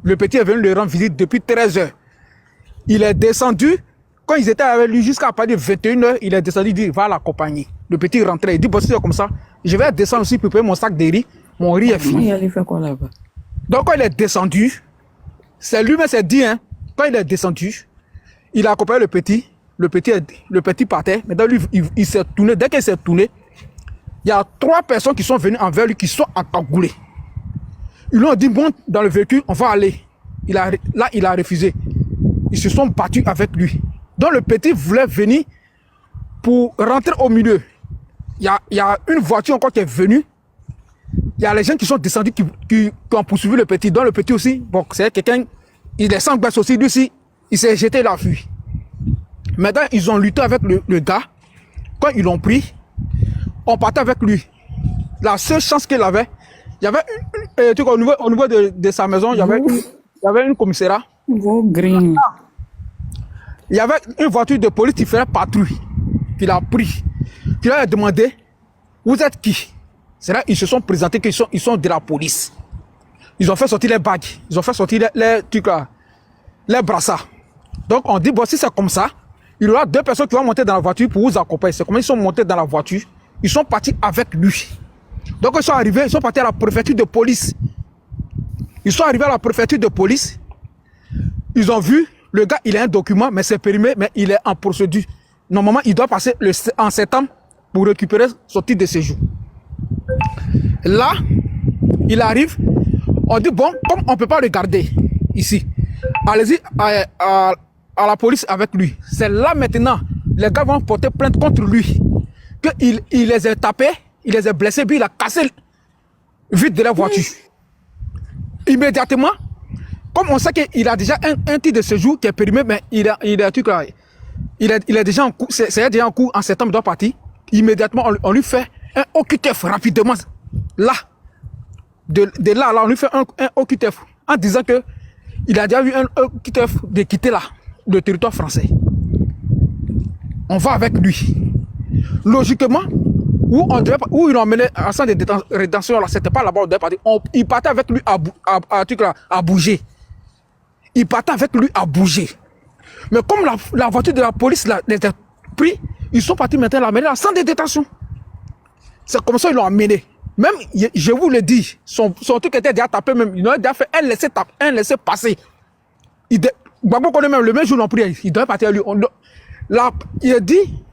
Le petit est venu lui rendre visite depuis 13 heures. Il est descendu, quand ils étaient avec lui jusqu'à partir de 21 heures, il est descendu, il dit, va l'accompagner. Le petit rentrait, il dit, bon, si c'est comme ça, je vais descendre aussi pour payer mon sac de riz. Mon riz est fini. Il allait faire quoi là-bas? Donc, quand il est descendu, c'est lui-même s'est dit, hein, quand il est descendu, il a accompagné le petit partait. Maintenant, lui, il s'est tourné. Dès qu'il s'est tourné, il y a 3 personnes qui sont venues envers lui, qui sont encagoulées. Ils lui ont dit, monte dans le véhicule, on va aller. Là, il a refusé. Ils se sont battus avec lui. Donc, le petit voulait venir pour rentrer au milieu. Il y a une voiture encore qui est venue. Il y a les gens qui sont descendus, qui ont poursuivi le petit. Donc, le petit aussi, bon, c'est quelqu'un, il est sans glace aussi, lui aussi, il s'est jeté la fuite. Maintenant, ils ont lutté avec le gars. Quand ils l'ont pris, on partait avec lui. La seule chance qu'il avait, il y avait au niveau de sa maison, il y avait une commissariat. Green. Il y avait une voiture de police qui faisait patrouille. Qu'il a pris. Qu'il a demandé, vous êtes qui? C'est là qu'ils se sont présentés qu'ils sont de la police. Ils ont fait sortir les bagues. Ils ont fait sortir les trucs là, les brassards. Donc on dit, bon, si c'est comme ça, il y aura 2 personnes qui vont monter dans la voiture pour vous accompagner. C'est comme ils sont montés dans la voiture. Ils sont partis avec lui. Donc ils sont arrivés, ils sont partis à la préfecture de police. Ils sont arrivés à la préfecture de police. Ils ont vu, le gars, il a un document, mais c'est périmé, mais il est en procédure. Normalement, il doit passer en septembre pour récupérer son titre de séjour. Là, il arrive, on dit, bon, comme on ne peut pas le garder ici, allez-y à la police avec lui. C'est là maintenant, les gars vont porter plainte contre lui. Qu'il les a tapés, il les a blessés, puis il a cassé le vide de la voiture. Immédiatement, comme on sait qu'il a déjà un titre de séjour qui est périmé, mais il est déjà en cours, c'est déjà en cours, en septembre, il doit partir. Immédiatement, on lui fait un OQTF rapidement. Là, de là, on lui fait un OQTF en disant que il a déjà eu un OQTF de quitter là, le territoire français. On va avec lui. Logiquement, où ils l'ont emmené à centre de rétention, là, c'était pas là-bas, on devait partir. Il partait avec lui à bouger. Il partait avec lui à bouger. Mais comme la voiture de la police les a pris, ils sont partis maintenant l'amener à centre de détention. C'est comme ça qu'ils l'ont amené. Même, je vous le dis, son truc était déjà tapé même. Il a déjà fait un laisser passer. Gbagbo connaît même le même jour, ils l'ont pris. Il devait partir à lui. Il a dit,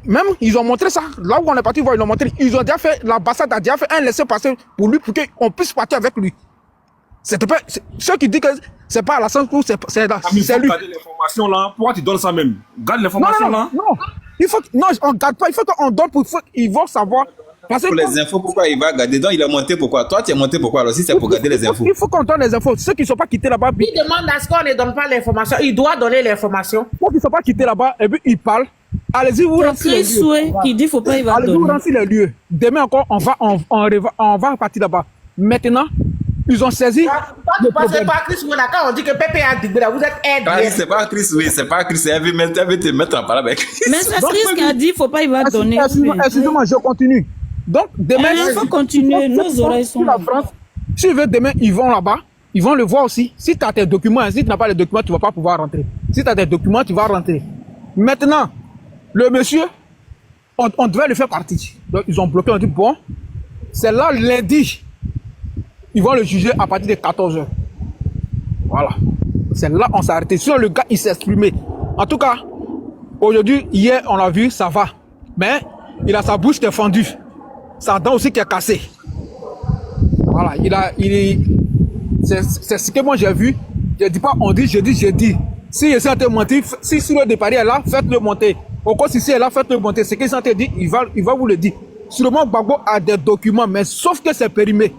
même, ils ont montré ça. Là où on est parti voir, ils l'ont montré. Ils ont déjà fait, l'ambassade a déjà fait un laisser passer pour lui, pour qu'on puisse partir avec lui. C'était pas, ceux qui disent que c'est pas à la sens où c'est lui. Garder l'information là. Pourquoi tu donnes ça même? Garde l'information là. Non. Non, on garde pas. Il faut qu'on donne ils vont savoir. Parce pour les infos, pourquoi il va garder? Donc il est monté pourquoi? Toi tu es monté pourquoi? Alors si c'est pour garder les infos. Il faut qu'on donne les infos. Ceux qui ne sont pas quittés là-bas. Il demande à ce qu'on ne donne pas l'information. Il doit donner l'information. Ceux qui ne sont pas quittés là-bas, et puis ils parlent. Allez-y, vous renseignez les lieux. Souhait qui dit faut pas il va allez-y, vous renseignez les lieux. Demain encore, on va partir là-bas. Maintenant, ils ont saisi. Toi, tu penses pas Chris Wona quand on dit que Pépé a dit vous êtes aide. C'est pas Chris, oui, c'est pas Chris. Elle veut te mettre en parole avec Chris. Mais c'est Chris qui a dit faut pas il va donner. Excusez-moi, je continue. Donc, demain, il faut continuer. Nos oreilles sont la France. Si veut demain, ils vont là-bas. Ils vont le voir aussi. Si tu as tes documents, si tu n'as pas les documents, tu ne vas pas pouvoir rentrer. Si tu as tes documents, tu vas rentrer. Maintenant, le monsieur, on devait le faire partir. Donc, ils ont bloqué. On dit, bon, c'est là lundi. Ils vont le juger à partir de 14h. Voilà. C'est là on s'est arrêté. Sinon, le gars, il s'est exprimé. En tout cas, aujourd'hui, hier, on l'a vu, ça va. Mais il a sa bouche qui est fendue. Sa dent aussi qui est cassée. Voilà. C'est ce que moi j'ai vu. Je dis pas on dit, je dis. Si il essaie de mentir, si le départ est là, faites-le monter. Au cas si c'est là, faites-le monter. Ce qu'il s'est dit, il va vous le dire. Sûrement, Gbagbo a des documents, mais sauf que c'est périmé.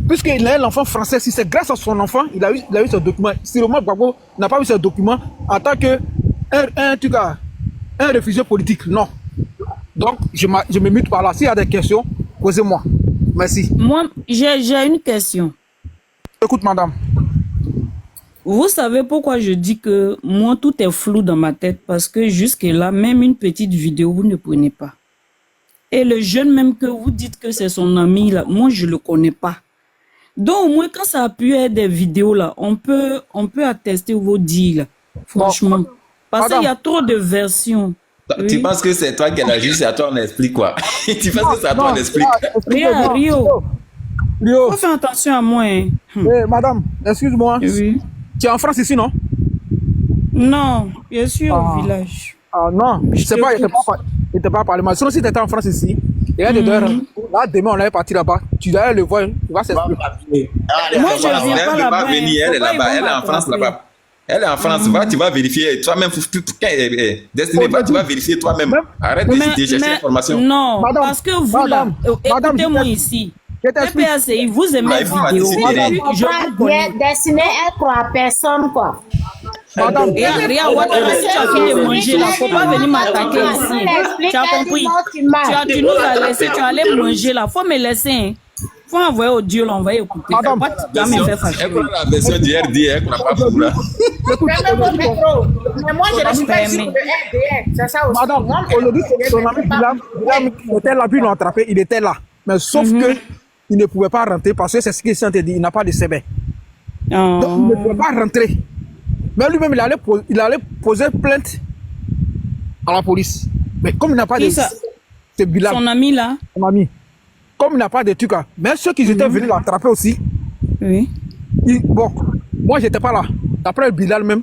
Puisqu'il a l'enfant français, si c'est grâce à son enfant, il a eu ce document. Sûrement, Gbagbo n'a pas eu ce document en tant que un réfugié politique. Non. Donc, je me mute par là. S'il y a des questions, posez-moi. Merci. Moi, j'ai une question. Écoute, madame. Vous savez pourquoi je dis que moi, tout est flou dans ma tête? Parce que jusque-là, même une petite vidéo, vous ne prenez pas. Et le jeune même que vous dites que c'est son ami, là, moi, je ne le connais pas. Donc, au moins, quand ça a pu être des vidéos, là, on peut attester vos dires, là. Franchement. Parce qu'il y a trop de versions. Tu Oui. penses que c'est toi qui as juste, c'est à toi on explique quoi? Tu penses que c'est à toi on explique? Regarde, Rio. Rio, Faut faire attention à moi, hein. madame, excuse-moi. Oui. Tu es en France ici, non? Non, bien sûr, au village. Ah non, je sais pas, il n'était pas parlé mal. Sinon, si tu étais en France ici, et là, là, demain, on allait partir là-bas, tu dois le voir, il va s'expliquer. Moi, je viens pas là-bas. venir, elle est Faut pas, là-bas, ils elle vont est en France m'attraper. là-bas. Elle est en France, va, tu vas vérifier toi-même. Destiné, va, tu vas vérifier toi-même. Arrête de chercher l'information. Non, Madame, parce que vous, madame, là, madame, écoutez-moi je ici. je t'explique. PPACI, vous aimez Bah, les il faut vidéos. participer. Je vous connais. Destiné être à personne, quoi. Madame, Regarde, Ouattara, si tu as fini de manger là, faut pas venir m'attaquer ici. Tu as compris? Tu nous as laissé, tu allais manger là. Faut me laisser, hein. Faut envoyer au Dieu là, on va écouter. Madame, Faut pas jamais me faire fâcher. Elle prend la version du RD, elle n'a pas pour là. Mais moi, je ne suis pas ici pour le RDR. C'est ça aussi. madame, Moi, aujourd'hui, son ami Bilal, il était là, puis ils l'ont attrapé, il était là. Mais sauf que il ne pouvait pas rentrer parce que c'est ce qu'il s'est dit, il n'a pas de CB. Donc, il ne pouvait pas rentrer. Mais lui-même, il allait poser plainte à la police. Mais comme il n'a pas de... Qui ça? C'est Bilal, Son ami là? mon ami. Comme il n'a pas de trucs, hein. Mais ceux qui étaient venus l'attraper aussi, Oui. bon, moi, j'étais pas là. D'après Bilal même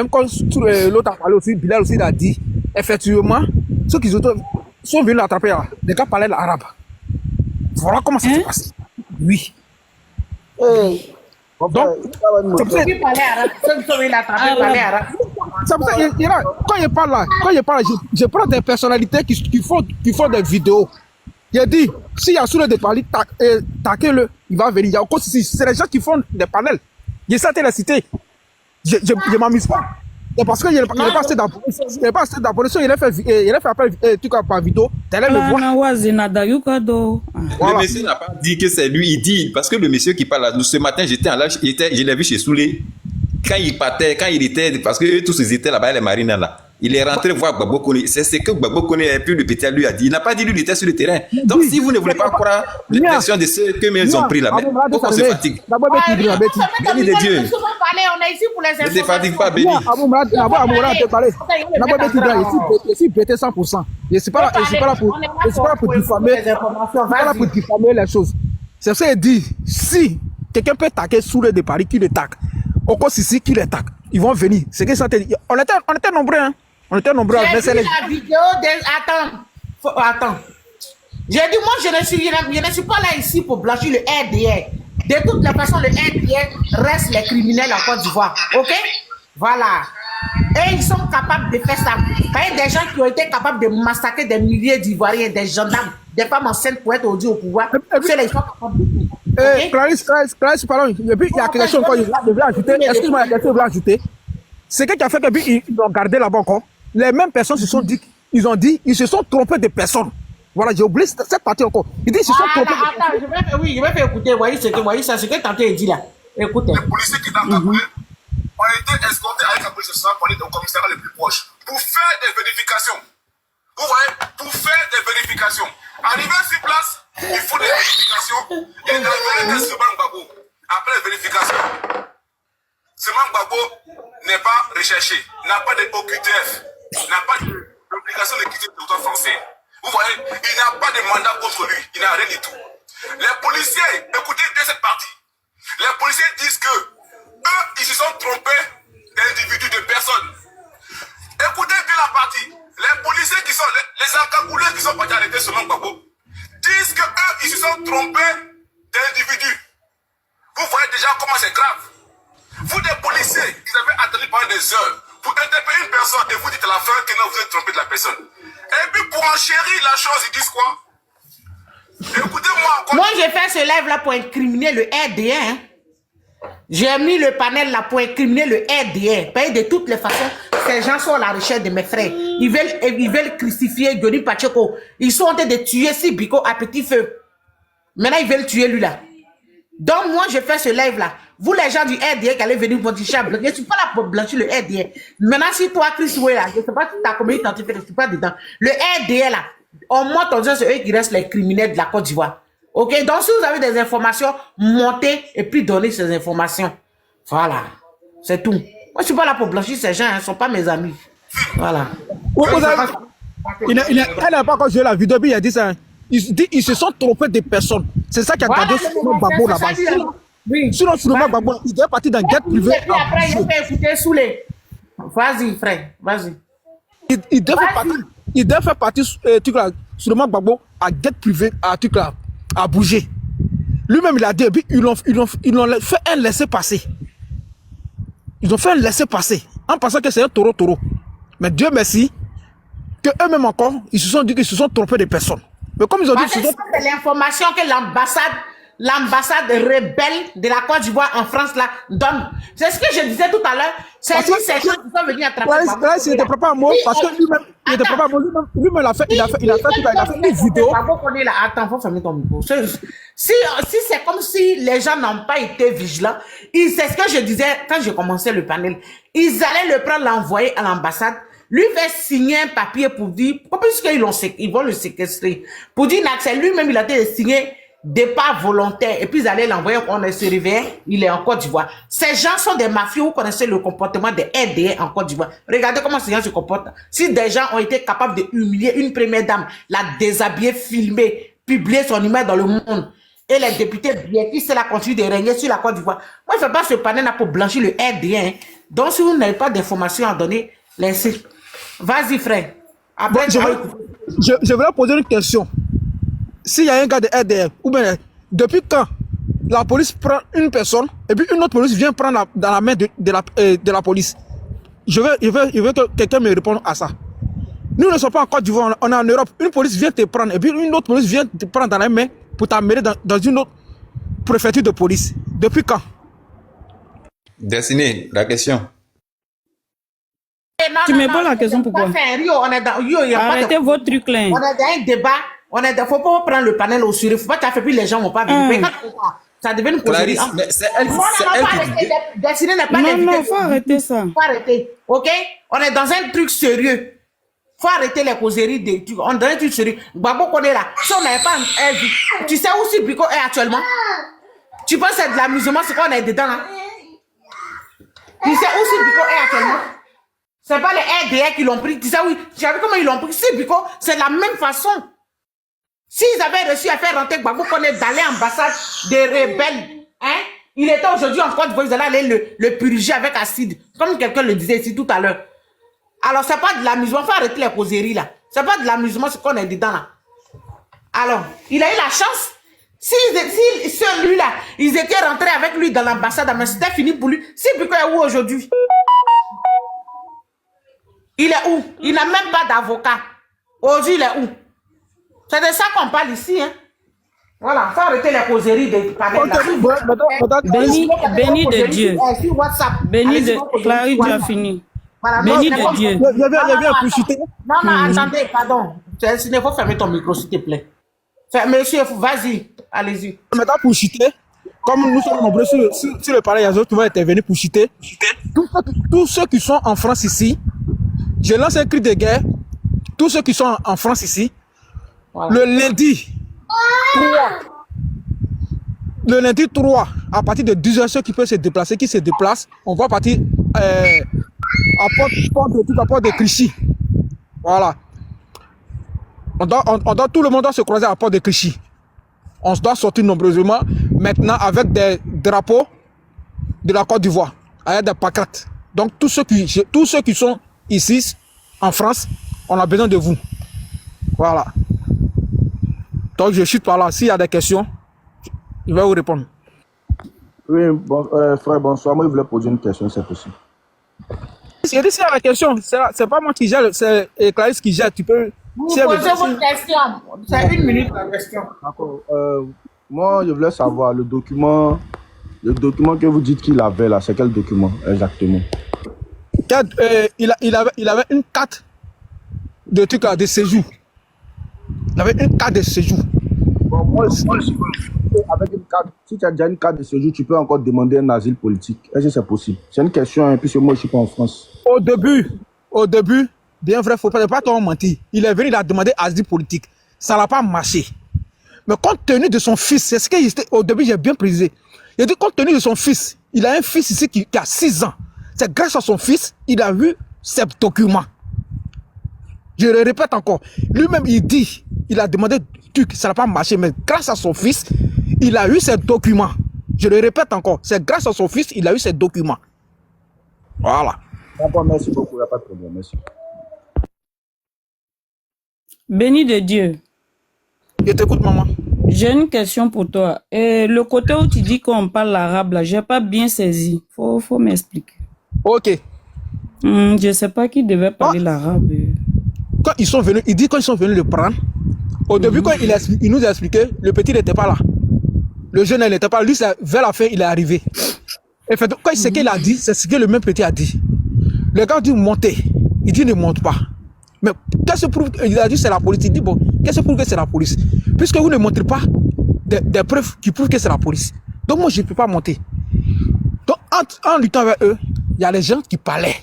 quand l'autre a parlé aussi, Bilal aussi il a dit, effectivement, ceux qui sont venus l'attraper là, les gars parlaient l'arabe. Voilà comment ça s'est passé. Oui. Donc, c'est pour ça qui parlait arabe, ceux qui sont venus l'attraper parlaient arabe. c'est pour ça quand il parle là, je prends des personnalités qui font des vidéos. Il a dit, s'il y a sur le départ, taquez-le, il va venir. Il y a encore ici, c'est les gens qui font des panels. J'essaie de les citer. Je m'amuse pas. C'est parce qu'il n'est pas assez d'abonnés. Il n'est pas assez d'abonnés. Il a fait appel tout cas par vidéo. T'allais le voir. Le monsieur n'a pas dit que c'est lui, il dit, parce que le monsieur qui parle là, ce matin, je l'ai vu chez Soulé. Quand il partait, quand il était, parce que eux tous ils étaient là-bas, les marines là. Il est rentré voir Gbagbo Kone. C'est ce que Gbagbo Kone et puis le petit lui a dit. Il n'a pas dit lui, il était sur le terrain. Donc si vous ne voulez pas croire les pressions de ceux que ils ont pris là, mais pourquoi on se fatigue? Béni de Dieu. On est ici pour les Ne te fatigue pas, Béni. Je suis pété 100%. Je ne suis pas là pour diffamer les choses. C'est ça qu'il dit. Si quelqu'un peut taquer sous le départ, qui le taque. Encore ici, qui le taque. Ils vont venir. C'est que ça te dit. On était nombreux, hein. On était nombreux à J'ai vu la vidéo de... Attends. J'ai dit, moi, je ne suis pas là ici pour blanchir le RDR. De toutes les façons, le RDR reste les criminels en Côte d'Ivoire. OK? Voilà. Et ils sont capables de faire ça. Quand il y a des gens qui ont été capables de massacrer des milliers d'Ivoiriens, des gendarmes, des femmes enceintes pour être aujourd'hui au pouvoir, c'est les gens capables de tout. Okay? Clarisse, pardon. Et puis, il y a quelque chose encore, je vais ajouter. Excuse-moi, il y a quelque chose que je vais ajouter. C'est ce qui a fait qu'ils ont gardé là-bas encore. Les mêmes personnes se sont dit, ils se sont trompés de personnes. Voilà, j'ai oublié cette partie encore. Ils disent qu'ils se sont trompés. Attends, je vais faire écouter. Voyez ce que Tante dit là. Écoutez. Les policiers qui n'ont pas ont été escortés avec la police nationale pour aller au commissariat le plus proche pour faire des vérifications. Vous voyez, pour faire des vérifications. Arrivé sur place, il faut des vérifications. Il n'avait que Seman Gbagbo. Après les vérifications, Seman Gbagbo n'est pas recherché, n'a pas de OQTF, n'a pas d'obligation de quitter le territoire français. Vous voyez, il n'a pas de mandat contre lui, il n'a rien du tout. Les policiers, écoutez bien cette partie. Les policiers disent que eux, ils se sont trompés d'individus, de personnes. Écoutez bien la partie. Les policiers qui sont, les encagoulés qui sont partis arrêter Seman Gbagbo, disent que eux, ils se sont trompés d'individus. Vous voyez déjà comment c'est grave. Vous, des policiers, qui avez attendu pendant des heures pour interpeller une personne et vous dites à la fin que non, vous êtes trompé de la personne. Et puis pour enchérir la chose, ils disent quoi? Écoutez-moi encore. Moi, j'ai fait ce live-là pour incriminer le RDR. Hein. J'ai mis le panel là pour incriminer le RDR. Parce que de toutes les façons, ces gens sont à la recherche de mes frères. Ils veulent crucifier Johnny Pacheco. Ils sont en train de tuer Sibiko à petit feu. Maintenant, ils veulent tuer lui là. Donc, moi, je fais ce live-là. Vous, les gens du RDR qui allez venir pour dire, je ne suis pas là pour blanchir le RDR. Maintenant, si toi, Chris Way, là, je ne sais pas si tu as combien identifié, je ne suis pas dedans. Le RDR, là, on monte en disant, c'est eux qui restent les criminels de la Côte d'Ivoire. Ok, donc si vous avez des informations, montez et puis donnez ces informations. Voilà, c'est tout. Moi, je ne suis pas là pour blanchir ces gens, ils ne sont pas mes amis. Voilà. Elle n'a pas encore joué la vidéo, puis il a dit ça. Ils se sont trompés de personnes. C'est ça qui a gardé Souleymane Gbagbo là-bas. Sinon, Souleymane Gbagbo, il devait partir dans jet privé. Et puis après, il a fait écouter Soulé. Vas-y, frère, vas-y. Il devait faire partir Souleymane Gbagbo à jet privé, à bouger. Lui-même, il a dit, ils ont fait un laisser-passer. Ils ont fait un laisser-passer en pensant que c'est un taureau. Mais Dieu merci, que eux-mêmes encore, ils se sont dit qu'ils se sont trompés de personnes. Mais comme ils ont dit... C'est l'information que l'ambassade rebelle de la Côte d'Ivoire en France là donne. C'est ce que je disais tout à l'heure. C'est ces gens qui sont venus attraper. Là, il n'était pas à moi, parce que lui-même, il n'était pas à moi. Lui-même, il a fait une vidéo. Attends, faut fermer ton micro. Si c'est comme si les gens n'ont pas été vigilants, c'est ce que je disais quand j'ai commencé le panel. Ils allaient le prendre, l'envoyer à l'ambassade, lui faire signer un papier pour dire, puisqu'ils vont le séquestrer, pour dire que lui-même, il a été signé départ volontaire, et puis ils allaient l'envoyer, on se réveillait, il est en Côte d'Ivoire. Ces gens sont des mafieux, vous connaissez le comportement des RDA en Côte d'Ivoire. Regardez comment ces gens se comportent. Si des gens ont été capables de humilier une première dame, la déshabiller, filmer, publier son image dans le monde, et les députés qui c'est la continue de régner sur la Côte d'Ivoire. Moi, je ne fais pas ce panel là pour blanchir le RDA. Hein. Donc, si vous n'avez pas d'informations à donner, laissez. Vas-y, frère. Après, bon, je vais poser une question. S'il y a un gars de RDF, ou bien depuis quand la police prend une personne et puis une autre police vient prendre dans la main de la police, je veux que quelqu'un me réponde à ça. Nous ne sommes pas en Côte d'Ivoire, on est en Europe. Une police vient te prendre et puis une autre police vient te prendre dans la main pour t'amener dans une autre préfecture de police. Depuis quand? Destiné, la question. Tu me poses la question pourquoi? Arrêtez votre truc là. On est dans un débat. Faut pas prendre le panel au sérieux. Faut pas t'affaire puis les gens vont pas venir. Ça devient une causerie. Mais c'est elle qui dit. Destiné n'est pas Non, faut arrêter ça. Faut arrêter. Ok? On est dans un truc sérieux. Faut arrêter les causeries des trucs. On est dans un truc sérieux. Gbagbo qu'on est là. Si on n'avait pas un vie. Tu sais où si Biko est actuellement? Tu penses que c'est de l'amusement, c'est qu'on est dedans là? Tu sais où si Biko est actuellement? C'est pas les RDA qui l'ont pris. Tu sais oui. Tu sais comment ils l'ont pris? Si Biko, c'est la même façon. S'ils avaient réussi à faire rentrer Gbagbo qu'on est dans l'ambassade des rebelles, hein, il était aujourd'hui en Côte d'Ivoire, ils allaient aller le purger avec acide, comme quelqu'un le disait ici tout à l'heure. Alors, c'est pas de l'amusement, faut arrêter les causeries là. C'est pas de l'amusement, c'est qu'on est dedans là. Alors, il a eu la chance. Si celui-là, ils étaient rentrés avec lui dans l'ambassade, mais c'était fini pour lui. Si Biko est où aujourd'hui? Il est où? Il n'a même pas d'avocat. Aujourd'hui, il est où? C'est de ça qu'on parle ici, hein. Voilà, faut arrêter les causeries de panel. Béni de Dieu. Béni de Clarisse, tu as fini. Voilà, béni de Dieu. Non, attendez, pardon. Il faut fermer ton micro, s'il te plaît. Monsieur, vas-y, allez-y. Maintenant, pour chuter, comme nous sommes nombreux sur le panel, il y a d'autres qui vont intervenir pour chuter. Tous ceux qui sont en France ici, je lance un cri de guerre. Tous ceux qui sont en France ici, voilà. Le lundi 3, à partir de 10h, ceux qui peuvent se déplacer, qui se déplacent, on va partir à porte de Clichy. Voilà. Tout le monde doit se croiser à la porte de Clichy. On doit sortir nombreusement maintenant avec des drapeaux de la Côte d'Ivoire, avec des pancartes. Donc tous ceux qui sont ici, en France, on a besoin de vous. Voilà. Donc je chute par là. S'il y a des questions, je vais vous répondre. Oui, bon, frère, bonsoir. Moi, je voulais poser une question, c'est possible. J'ai dit s'il y a la question, c'est pas moi qui gère, c'est Clarisse qui gère. Tu peux. Vous posez votre question. C'est 1 minute la question. D'accord. Moi, je voulais savoir le document que vous dites qu'il avait là, c'est quel document exactement? Il avait une carte de truc là, de séjour. Il avait une carte de séjour. Bon, moi, avec une carte, si tu as déjà une carte de séjour, tu peux encore demander un asile politique. Est-ce que c'est possible? C'est une question, hein, puisque moi, je ne suis pas en France. Au début, bien vrai, il ne faut pas te mentir. Il est venu, il a demandé asile politique. Ça n'a pas marché. Mais compte tenu de son fils, c'est ce qu'au début j'ai bien précisé. Il dit compte tenu de son fils, il a un fils ici qui a 6 ans. C'est grâce à son fils, il a vu ces documents. Je le répète encore. Lui-même, il dit, il a demandé, ça n'a pas marché, mais grâce à son fils, il a eu ces documents. Je le répète encore. C'est grâce à son fils, il a eu ces documents. Voilà. D'accord, merci beaucoup, il n'y a pas de problème, merci. Béni de Dieu. Je t'écoute, maman. J'ai une question pour toi. Le côté où tu dis qu'on parle l'arabe, là, j'ai pas bien saisi. Faut m'expliquer. Ok. Je sais pas qui devait parler l'arabe. Quand ils sont venus, il dit quand ils sont venus le prendre, au début, quand il nous a expliqué, le petit n'était pas là. Le jeune n'était pas là. Lui, vers la fin, il est arrivé. Et fait, quand ce qu'il a dit, c'est ce que le même petit a dit. Le gars dit montez. Il dit ne monte pas. Mais qu'est-ce que prouve? Il a dit c'est la police. Il dit bon, qu'est-ce que prouve que c'est la police? Puisque vous ne montrez pas des preuves qui prouvent que c'est la police. Donc moi, je ne peux pas monter. Donc en luttant avec eux, il y a les gens qui parlaient.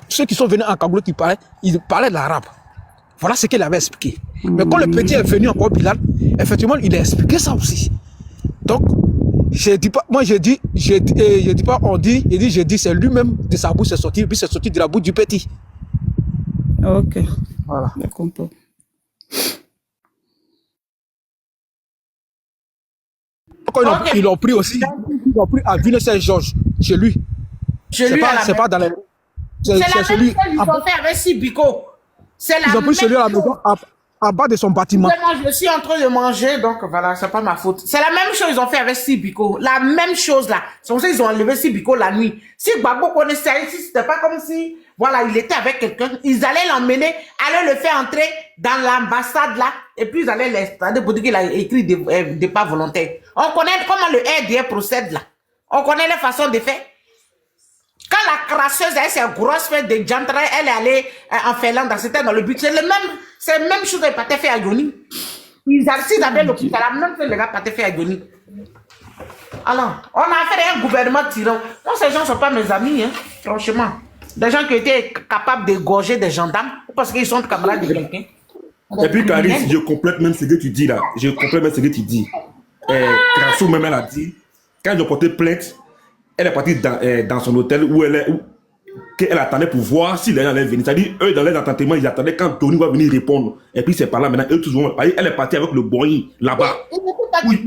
Ceux qui sont venus en Kagoulou qui parlaient, ils parlaient de l'arabe. Voilà ce qu'il avait expliqué. Mais quand le petit est venu encore Bilal, effectivement, il a expliqué ça aussi. Donc, je dis pas, moi je dis pas on dit, je dis c'est lui-même de sa bouche c'est sorti, puis c'est sorti de la bouche du petit. Ok. Voilà. Je comprends. Quand ils l'ont pris aussi, ils l'ont pris à Villeneuve-Saint-Georges, chez lui. C'est pas dans les... C'est la même chose qu'ils ont fait avec Sibiko. Ils ont pris celui à la maison en bas de son bâtiment. Moi, je suis en train de manger, donc voilà, c'est pas ma faute. C'est la même chose qu'ils ont fait avec Sibiko. La même chose là. C'est pour ça qu'ils ont enlevé Sibiko la nuit. Si Gbagbo connaissait ici, c'était pas comme si, voilà, il était avec quelqu'un. Ils allaient l'emmener, allaient le faire entrer dans l'ambassade là, et puis ils allaient l'extrader pour dire qu'il a écrit des pas volontaires. On connaît comment le RDA procède là. On connaît les façons de faire. Quand la crasseuse a ses grosses fêtes de jantre, elle est allée en Finlande, c'était dans le but. C'est la même chose qu'ils pas fait à Yoni. Ils avaient l'hôpital, la même chose les gars pas fait à Yoni. Alors, on a fait un gouvernement tyran. Moi, ces gens ne sont pas mes amis, hein, franchement. Des gens qui étaient capables d'égorger des gendarmes parce qu'ils sont camarades de quelqu'un. Et puis, Caris, je complète même ce que tu dis là. Je complète même ce que tu dis. Crasso même, elle a dit, quand ils ont porté plainte, elle est partie dans son hôtel où elle attendait pour voir si les gens allaient venir. C'est-à-dire, eux, dans les attentements, ils attendaient quand Tony va venir répondre. Et puis, c'est par là maintenant, eux, tous vont. Elle est partie avec le Boeing là-bas. Oui,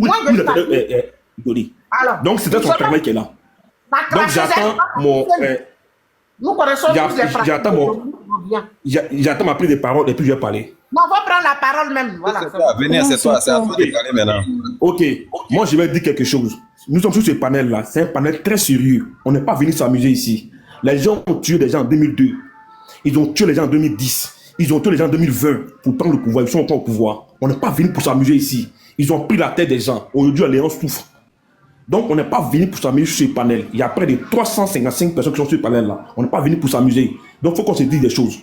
Tony. Donc, c'était son travail qui est là. Donc, j'attends mon. Nous connaissons tous les pratiques. J'attends ma prise de parole et puis je vais parler. Non, on va prendre la parole même. Voilà. Venez, c'est toi, c'est à toi de parler maintenant. Ok, moi je vais dire quelque chose. Nous sommes sur ce panel-là, c'est un panel très sérieux. On n'est pas venu s'amuser ici. Les gens ont tué des gens en 2002. Ils ont tué les gens en 2010. Ils ont tué les gens en 2020 pour prendre le pouvoir. Ils sont encore au pouvoir. On n'est pas venu pour s'amuser ici. Ils ont pris la tête des gens. Aujourd'hui, Léon souffre. Donc, on n'est pas venu pour s'amuser sur ce panel. Il y a près de 355 personnes qui sont sur ce panel-là. On n'est pas venu pour s'amuser. Donc, il faut qu'on se dise des choses.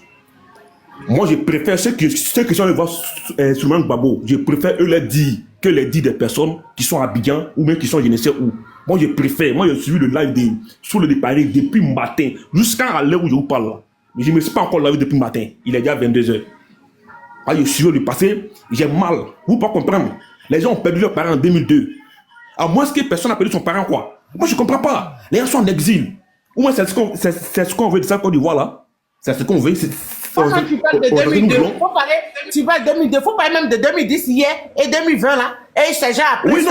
Moi, je préfère ceux qui sont allés voir Souleymane Gbagbo, je préfère eux les dire que les dire des personnes qui sont à Abidjan ou même qui sont je ne sais où. Moi, je préfère. Moi, j'ai suivi le live sur le Paris depuis le matin jusqu'à l'heure où je vous parle là. Mais je ne me suis pas encore lavé depuis le matin. Il est déjà 22h. Ah, je suis le passé, j'ai mal. Vous ne pouvez pas comprendre. Les gens ont perdu leurs parents en 2002. À moins que personne n'a perdu son parent, quoi. Moi, je ne comprends pas. Les gens sont en exil. Ou moins, c'est ce qu'on veut de ça, Côte d'Ivoire, là. C'est ce qu'on veut. Quand tu parles de 2002, tu parles de 2002, faut parler même de 2010 hier et 2020 là. Et c'est déjà après. Oui,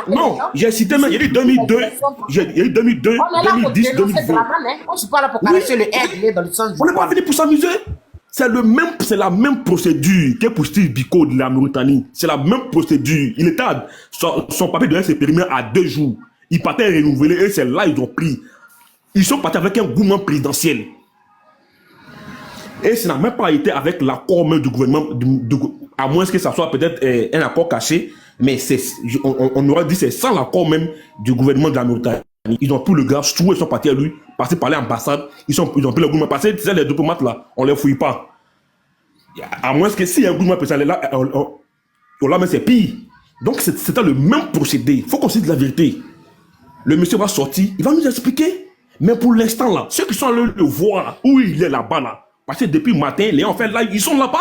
non, j'ai cité même, il y a eu 2002, il y a eu 2002, 2010, 2020. On ne se parle pas pour caresser le air dans le sens du on n'est pas venu pour s'amuser. C'est la même procédure que pour Steve Biko de la Mauritanie. C'est la même procédure. Il était son papier devait se périmètre à 2 jours. Il partait renouveler et c'est là ils ont pris. Ils sont partis avec un gouvernement présidentiel. Et ça n'a même pas été avec l'accord même du gouvernement, à moins que ça soit peut-être un accord caché, mais on aurait dit c'est sans l'accord même du gouvernement de la Mauritanie. Ils ont pris le gars, ils sont partis à lui, passés par l'ambassade, ils ont pris le gouvernement, parce que les diplomates là, on les fouille pas. À moins que s'il y a un gouvernement présidentiel là, là mais c'est pire. Donc c'était le même procédé. Il faut qu'on se dise la vérité. Le monsieur va sortir, il va nous expliquer. Mais pour l'instant là, ceux qui sont allés le voir, où il est là-bas là, parce que depuis le matin, les gens fait live, ils sont là-bas.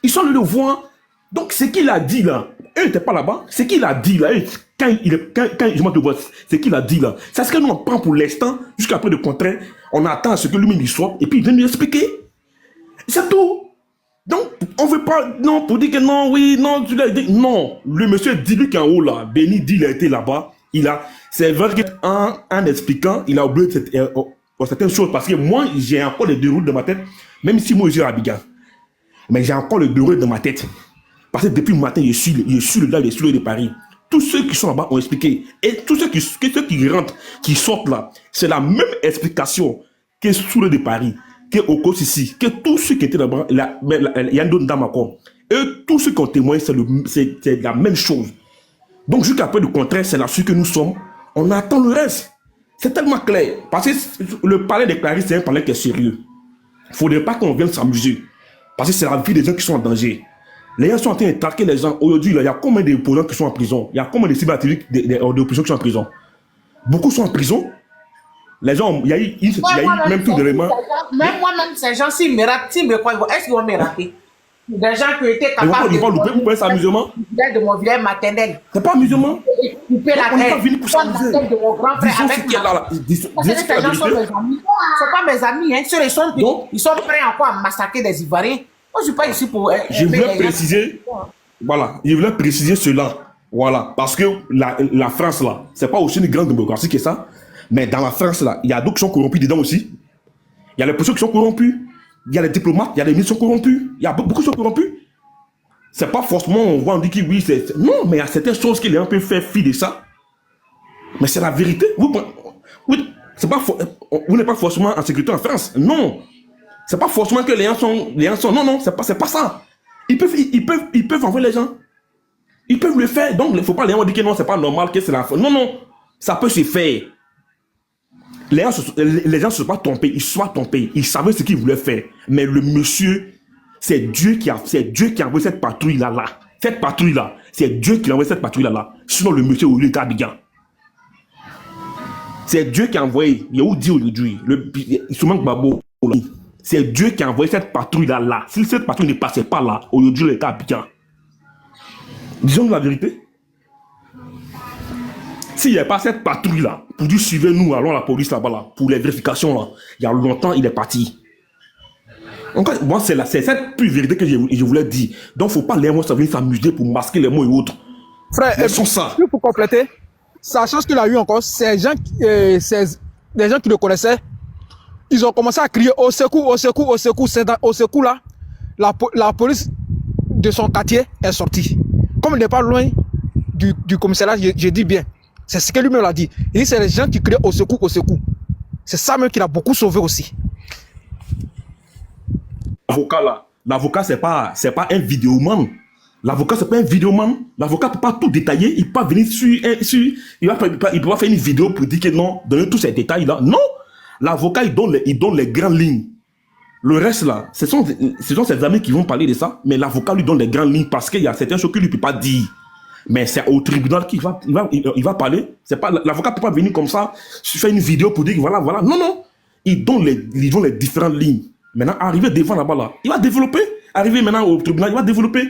Ils sont allés le voir. Donc, ce qu'il a dit là, il n'était pas là-bas. Ce qu'il a dit là, quand je m'en te vois, ce qu'il a dit là, c'est ce que nous on prend pour l'instant, jusqu'à peu de contraire, on attend à ce que lui-même il sorte, et puis il vient nous expliquer. C'est tout. Donc, on ne veut pas, non, pour dire que non, oui, non, tu l'as dit. Non, le monsieur dit lui qu'en haut là, Béni dit il a été là-bas, c'est vrai qu'en expliquant, il a oublié certaines choses, parce que moi, j'ai encore les deux roues de ma tête, même si moi je suis à Abidjan. Mais j'ai encore le deux roues de ma tête. Parce que depuis le matin, je suis le gars de Paris. Tous ceux qui sont là-bas ont expliqué. Et tous ceux qui rentrent, qui sortent là, c'est la même explication que sous le de Paris, que au Côte ici, que tous ceux qui étaient là-bas, il y a une dame encore. Et tous ceux qui ont témoigné, c'est la même chose. Donc jusqu'à peu de contraire, c'est là-dessus que nous sommes. On attend le reste. C'est tellement clair. Parce que le palais de Paris, c'est un palais qui est sérieux. Il ne faudrait pas qu'on vienne s'amuser. Parce que c'est la vie des gens qui sont en danger. Les gens sont en train de traquer les gens. Aujourd'hui, il y a combien d'opposants qui sont en prison? Il y a combien de cyberactivistes d'opposition qui sont en prison? Beaucoup sont en prison. Les gens, il y a eu même tout d'éléments. Même moi-même, ces gens, s'ils me ratent, s'ils me croient, est-ce qu'ils vont me rater? Des gens qui étaient capables vous pensez amusement? De mon village maternel. C'est pas amusement. Couper la On n'est pas venu pour s'amuser. tête de mon grand frère Disons avec ce qu'il y a là. Parce que ces gens sont mes amis. Ce sont pas mes amis. Hein. Ceux, ils sont prêts encore à massacrer des Ivoiriens. Moi, je suis pas ici pour... Je voulais préciser... Voilà. Je voulais préciser cela. Voilà. Parce que la France, là, c'est pas aussi une grande démocratie que ça. Mais dans la France, là, il y a d'autres qui sont corrompus dedans aussi. Il y a les politiciens qui sont corrompus. Il y a les diplomates, il y a les ministres qui sont corrompus. Il y a beaucoup qui sont corrompus. C'est pas forcément, on voit, on dit que oui, c'est... Non, mais il y a certaines choses que les gens peuvent faire fi de ça. Mais c'est la vérité. Vous n'êtes pas forcément en sécurité en France. Non. C'est pas forcément que les gens sont... Non, non, c'est pas ça. Ils peuvent envoyer les gens. Ils peuvent le faire. Donc, il ne faut pas les gens dire que non, c'est pas normal, que c'est la... Non, non. Ça peut se faire. Les gens ne se sont pas trompés. Ils sont trompés. Ils savaient ce qu'ils voulaient faire. Mais le monsieur... C'est Dieu qui a envoyé cette patrouille-là. Cette patrouille-là, c'est Dieu qui a envoyé cette patrouille-là. Sinon, le monsieur, il est à Abidjan. C'est Dieu qui a envoyé. Il y a où dit aujourd'hui. Il se manque Babo. C'est Dieu qui a envoyé cette patrouille-là. Si cette patrouille ne passait pas là, aujourd'hui, il est à Abidjan. Disons la vérité. S'il n'y a pas cette patrouille-là, pour dire suivez-nous, allons à la police là-bas, là, pour les vérifications, là, il y a longtemps, il est parti. Donc, moi, c'est cette pure vérité que je voulais dire. Donc, il ne faut pas les mots venir s'amuser pour masquer les mots et autres. Frère, ça. Pour compléter, sachant ce qu'il a eu encore, des gens qui le connaissaient, ils ont commencé à crier au secours, au secours, au secours. C'est au secours là, la police de son quartier est sortie. Comme il n'est pas loin du commissariat, je dis bien. C'est ce que lui-même a dit. Il dit c'est les gens qui crient au secours, au secours. C'est ça même qui l'a beaucoup sauvé aussi. L'avocat là, l'avocat c'est pas un vidéoman. L'avocat c'est pas un vidéoman. L'avocat peut pas tout détailler. Il peut pas venir il peut pas faire une vidéo pour dire que non, donner tous ces détails là. Non, l'avocat il donne les grandes lignes. Le reste là, ce sont ses amis qui vont parler de ça. Mais l'avocat lui donne les grandes lignes parce qu'il y a certaines choses qu'il lui peut pas dire. Mais c'est au tribunal qu'il va parler. C'est pas l'avocat peut pas venir comme ça, faire une vidéo pour dire que voilà. Non non, il donne les différentes lignes. Maintenant, arrivé devant là-bas, là, il va développer. Arrivé maintenant au tribunal, il va développer.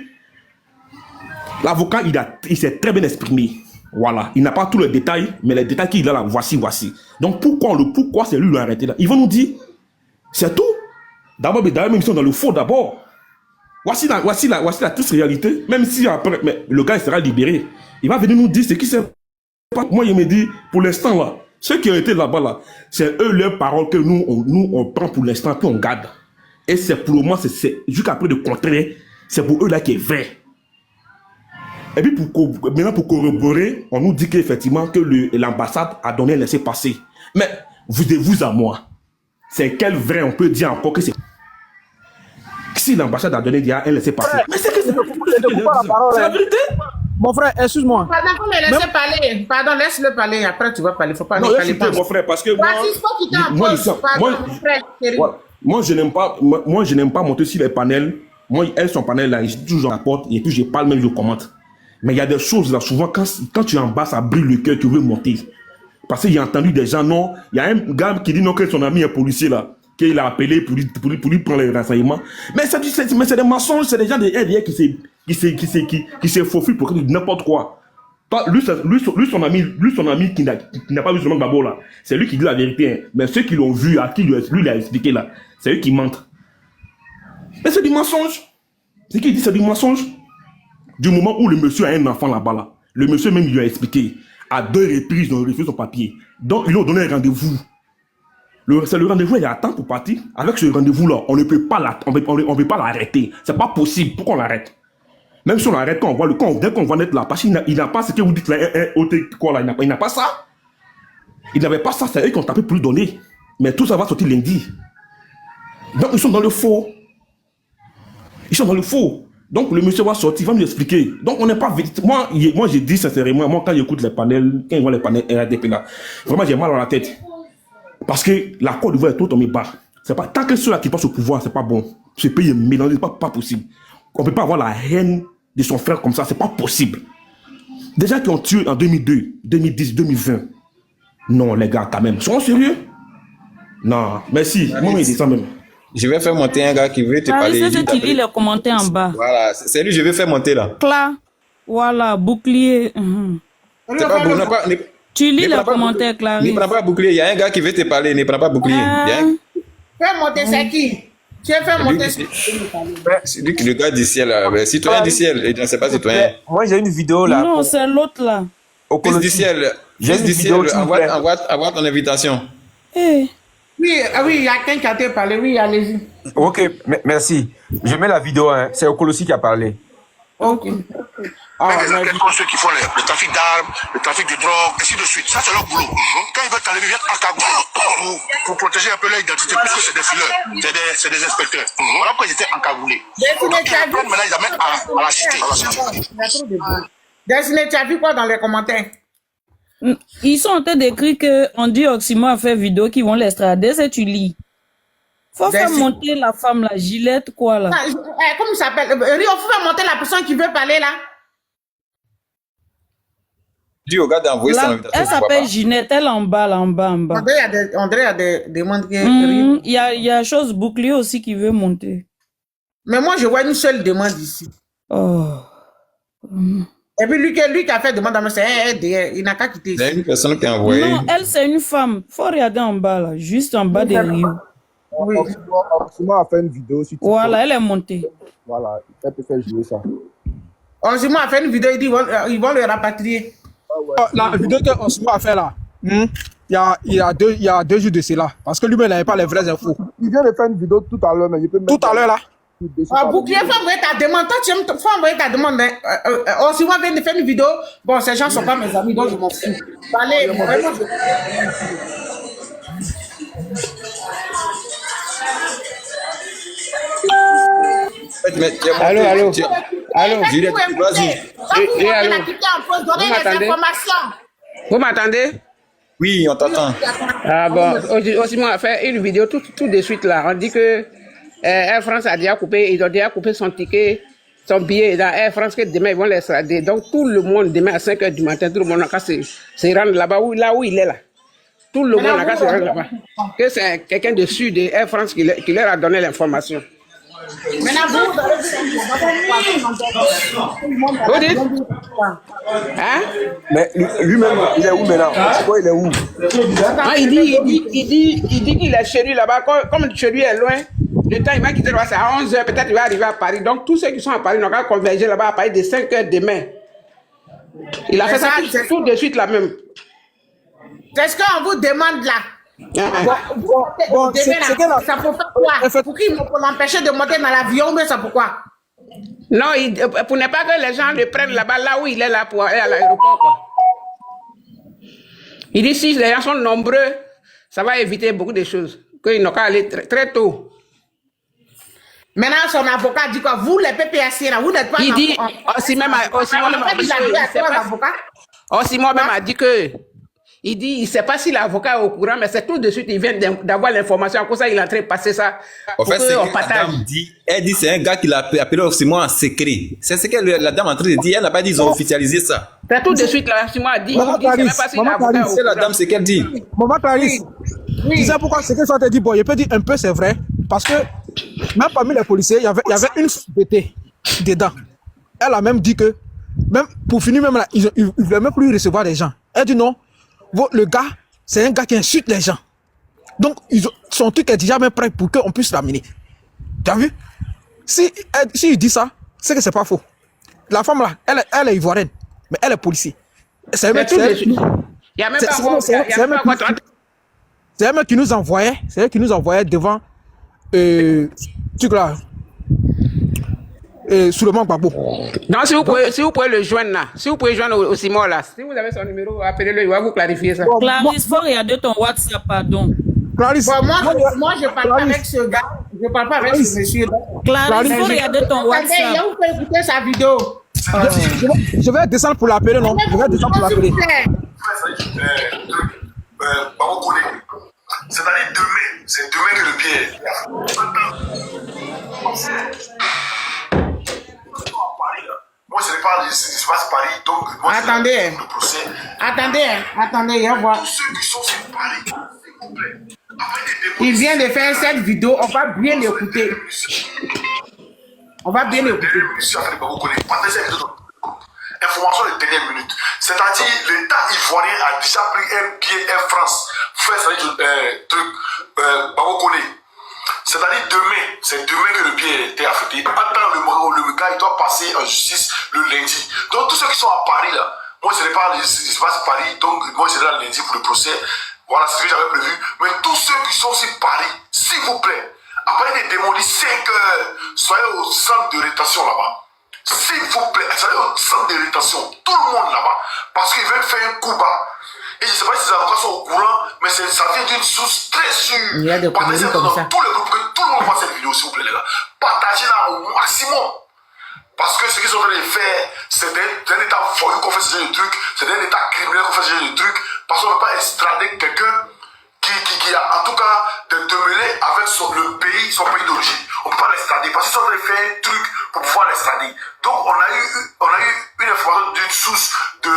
L'avocat, il s'est très bien exprimé. Voilà. Il n'a pas tous les détails, mais les détails qu'il a là, voici. Donc, pourquoi c'est lui qui l'a arrêté là? Ils vont nous dire, c'est tout. D'abord, même ils sont dans le faux d'abord. Voici la triste réalité. Même si après, mais le gars il sera libéré, il va venir nous dire ce qui s'est passé. Moi, il me dit, pour l'instant là, ceux qui ont été là-bas, là, c'est eux leurs paroles que nous, on prend pour l'instant, puis on garde. Et c'est pour le moment, c'est jusqu'à peu de contraire, c'est pour eux là qui est vrai. Et puis maintenant, pour corroborer, on nous dit qu'effectivement, que l'ambassade a donné un laissez-passer. Mais, vous à moi, c'est quel vrai on peut dire encore que c'est... Si l'ambassade a donné un laissez-passer. Mais c'est que c'est la vérité. Mon frère, excuse-moi. Pardon, vous me laissez parler. Pardon, laisse-le parler. Après, tu vas parler. Faut pas non, parler. Non, mon frère, parce que moi, je n'aime pas monter sur les panels. Moi, elles sont panels là, je toujours rapporte et puis je parle même, je commente. Mais il y a des choses là, souvent, quand tu es en bas, ça brûle le cœur, tu veux monter. Parce que j'ai entendu des gens, non, il y a un gars qui dit non, que son ami est policier là, qu'il a appelé pour lui prendre les renseignements. Mais c'est des mensonges, c'est des gens de RDR qui se faufilent pour n'importe quoi. Lui, son ami qui n'a pas vu son nom d'abord là, c'est lui qui dit la vérité. Hein. Mais ceux qui l'ont vu, à qui lui a expliqué là, c'est eux qui mentent. Mais c'est du mensonge. Ce qu'il dit, c'est du mensonge. Du moment où le monsieur a un enfant là-bas là, le monsieur même lui a expliqué. À 2 reprises, ils ont refusé son papier. Donc, ils lui ont donné un rendez-vous. C'est le rendez-vous, il attend pour partir. Avec ce rendez-vous-là, on ne peut pas l'arrêter. C'est pas possible. Pourquoi on l'arrête? Même si on l'arrête, quand on voit le camp, dès qu'on va naître là, parce qu'il n'a pas ce que vous dites là, il n'a pas ça. Il n'avait pas ça, c'est eux qui ont tapé pour lui donner. Mais tout ça va sortir lundi. Donc, ils sont dans le faux. Ils sont dans le faux. Donc, le monsieur va sortir, il va nous expliquer. Donc, on n'est pas... Moi, j'ai dit sincèrement, moi, quand j'écoute les panels, quand je vois les panels RDP là, vraiment, j'ai mal à la tête. Parce que la Côte d'Ivoire est tout tombée bas. C'est pas... Tant que ceux-là qui passent au pouvoir, c'est pas bon. Ce pays est mélangé, c'est pas possible. On ne peut pas avoir la haine de son frère comme ça, c'est pas possible. Des gens qui ont tué en 2002, 2010, 2020. Non, les gars, quand même. Sont sérieux? Non, merci. Moi, il dit ça même. Je vais faire monter un gars qui veut te parler. C'est tu lis les commentaires en bas. Voilà, c'est lui, je vais faire monter là. Claire, voilà, bouclier. C'est pas bon, tu lis les commentaires, Claire. Ne prends pas bouclier, il y a un gars qui veut te parler, ne prends pas bouclier. Fais monter, c'est qui? Tu veux faire monter c'est lui qui le gars du ciel, là. Citoyen du ciel, et je ne sais pas citoyen. Moi, j'ai une vidéo là. Non, c'est l'autre là. Fils du ciel, fils du ciel, envoie ton invitation. Oui, il y a quelqu'un qui a été parlé. Oui, allez-y. Ok, merci. Je mets la vidéo, hein. C'est Okolosi qui a parlé. Ok. Ceux qui font le trafic d'armes, le trafic de drogue, ainsi de suite. Ça, c'est leur boulot. Quand ils veulent t'enlever, ils viennent encagoulés pour protéger un peu leur identité, puisque c'est des fileurs, c'est des inspecteurs. Voilà pourquoi ils étaient encagoulés. Maintenant, ils amènent à la cité. Destiné, tu as vu quoi dans les commentaires? Ils sont en train d'écrire qu'on dit Oximo a fait vidéo qui vont l'extrader, c'est tu lis. Faut faire monter la femme, la Gillette, quoi là. Comment ça s'appelle? Il faut faire monter la personne qui veut parler là. Dis au gars d'envoyer son invitation. Elle s'appelle Ginette, elle est en bas, là, en bas. André a des demandes qui... Il y a chose bouclier aussi qui veut monter. Mais moi, je vois une seule demande ici. Oh. Et puis lui qui a fait demande à moi, c'est un RDR, il n'a qu'à quitter ici. Il y a une personne qui a envoyé. Non, elle c'est une femme. Faut regarder en bas là, juste en bas des rios. Oui. Oximo a fait une vidéo sur TikTok. Voilà, elle est montée. Voilà, elle peut faire jouer ça. Oximo a fait une vidéo, il dit ils vont le rapatrier. La vidéo que Oximo a fait là, il y a 2 jours de cela, parce que lui-même n'avait pas les vraies infos. Il vient de faire une vidéo tout à l'heure, mais je peux tout à l'heure là. Bouclier, faut envoyer ta demande. Toi, tu faut envoyer ta demande. Oximo vient de faire une vidéo. Bon, ces gens ne sont pas mes amis, donc je m'en fous. Allez, vraiment. Allô. Juliette, vas-y. Vous m'entendez? Oui, on t'entend. Ah bon, Oximo a fait une vidéo tout de suite là. On dit que Air France a déjà coupé, ils ont déjà coupé son ticket, son billet dans Air France, que demain ils vont l'extrader. Donc tout le monde, demain à 5h du matin, tout le monde a qu'à se rendre là-bas, là où il est là. Tout le monde a qu'à se rendre là-bas. Que c'est quelqu'un dessus de Air France qui leur a donné l'information. Maintenant, vous dites? Hein? Mais lui-même, il est où maintenant? Il est où? Ah, il dit qu'il est chez lui là-bas. Comme chez lui est loin, le temps il va quitter là-bas, c'est à 11h, peut-être il va arriver à Paris. Donc tous ceux qui sont à Paris n'ont qu'à converger là-bas à Paris de 5h demain. Il a fait ça tout de suite là même. C'est ce qu'on vous demande là. Bon, c'est ça pour faire quoi? Pour qui l'empêcher de monter dans l'avion, mais ça pourquoi? Non, pour ne pas que les gens le prennent là-bas, là où il est là pour aller à l'aéroport, quoi. Il dit si les gens sont nombreux, ça va éviter beaucoup de choses. Qu'ils n'ont qu'à aller très tôt. Maintenant, son avocat dit quoi? Vous, les PPAC, vous n'êtes pas... Il dit, Oximo même a dit que... Il dit, il ne sait pas si l'avocat est au courant, mais c'est tout de suite, il vient d'avoir l'information. Comme ça, il est en train de passer ça. En fait, c'est que la dame dit, elle dit, c'est un gars qui l'a appelé Oximo en secret. C'est ce que la dame est en train de dire. Elle n'a pas dit, ils ont officialisé ça. C'est tout de suite, là, Oximo a dit, il ne sait même pas si l'avocat est au courant. C'est la dame, c'est qu'elle dit. Maman Clarisse, Oui. Tu sais pourquoi ce que ça te dit, bon, je peux dire un peu, c'est vrai, parce que même parmi les policiers, il y avait une BT dedans. Elle a même dit que, même pour finir, même là, ils ne voulaient même plus recevoir les gens. Elle dit non, le gars, c'est un gars qui insulte les gens. Donc, son truc est déjà même prêt pour qu'on puisse l'amener. Tu as vu? Si il dit ça, c'est que c'est pas faux. La femme là, elle est ivoirienne, mais elle est policier. C'est un mec qui nous envoyait, c'est elle qui nous envoyait devant truc là. Sous le manque Gbagbo. Non, si vous pouvez le joindre là, si vous pouvez joindre au Simon là, si vous avez son numéro, appelez-le, il va vous clarifier ça. Clarisse, faut regarder ton WhatsApp, pardon. Clarisse, bon, moi je parle pas avec ce gars, je parle pas avec ce monsieur. Clarisse, faut regarder ton WhatsApp. Vous pouvez écouter sa vidéo. Je vais descendre pour l'appeler, non? Je vais descendre pour l'appeler. C'est-à-dire demain, c'est demain que le pied est. Moi, je ne pas ce qui se passe à Paris, donc moi, attendez, le procès. Attendez, viens voir. Tous ceux qui sont sur Paris, s'il vous plaît. Il vient de faire cette vidéo, on va bien l'écouter. On va bien l'écouter. Information de dernière minute. C'est-à-dire, l'État ivoirien a déjà pris un billet Air France. Frère, c'est-à-dire demain, c'est demain que le billet était affecté. Attends, le gars, il doit passer en justice le lundi. Donc, tous ceux qui sont à Paris, là, moi, ce n'est pas ce qui se passe à Paris, donc moi, je serai là lundi pour le procès. Voilà ce que j'avais prévu. Mais tous ceux qui sont sur Paris, s'il vous plaît, après des démolis 5 heures, soyez au centre de rétention là-bas. S'il vous plaît, soyez au centre de rétention, tout le monde là-bas. Parce qu'ils veulent faire un coup bas. Et je ne sais pas si les avocats sont au courant, mais ça vient d'une source très sûre. Il y a des partagez comme dans ça. tous les groupes, que tout le monde voit cette vidéo, s'il vous plaît, les gars. Partagez-la au maximum. Parce que ce qu'ils sont en train de faire, c'est d'un état foyou qu'on fait ce genre de trucs, c'est d'un état criminel qu'on fait ce genre de trucs, parce qu'on ne peut pas extrader quelqu'un qui a en tout cas de mêler avec le pays, son pays d'origine. On ne peut pas l'extrader, parce qu'ils sont en train de faire un truc pour pouvoir l'extrader. Donc on a eu une information d'une source de,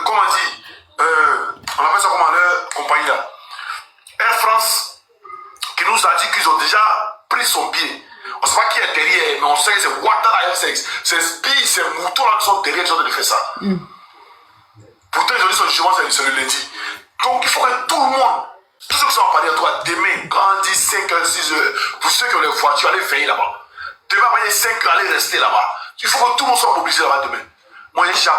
comment on dit, on appelle ça comment leur compagnie là, Air France, qui nous a dit qu'ils ont déjà pris son billet. On ne sait pas qui est derrière, mais on sait que c'est Ouattara Airsex. Ces billes, ces moutons là qui sont derrière, qui sont en train de faire ça. Pourtant, ils ont dit son jugement, c'est le lundi. Donc, il faut que tout le monde, tous ceux qui sont à Paris, toi, demain, quand on dit 5 heures, 6 heures, pour ceux qui ont les voitures, allez veiller là-bas. Demain, après 5 heures, allez rester là-bas. Il faut que tout le monde soit mobilisé là-bas demain. Moi, j'ai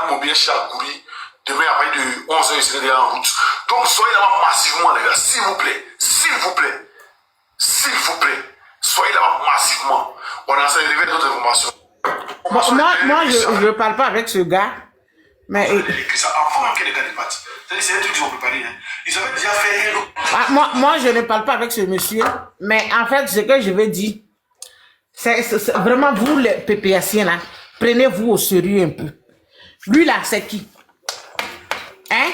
mon billet chez Akouri. Demain, après de 11 heures, je serai déjà en route. Donc, soyez là-bas massivement, les gars, s'il vous plaît. S'il vous plaît. S'il vous plaît. Soyez là-bas massivement. On a essayé de révéler d'autres informations. Moi, je ne parle pas avec ce gars. Mais. Avant même que les gars débattent. C'est un truc qu'ils ont préparé. Ils avaient déjà fait. Moi, je ne parle pas avec ce monsieur. Mais en fait, ce que je veux dire, c'est vraiment vous, les PPSiens, là, prenez-vous au sérieux un peu. Lui, là, c'est qui? Hein?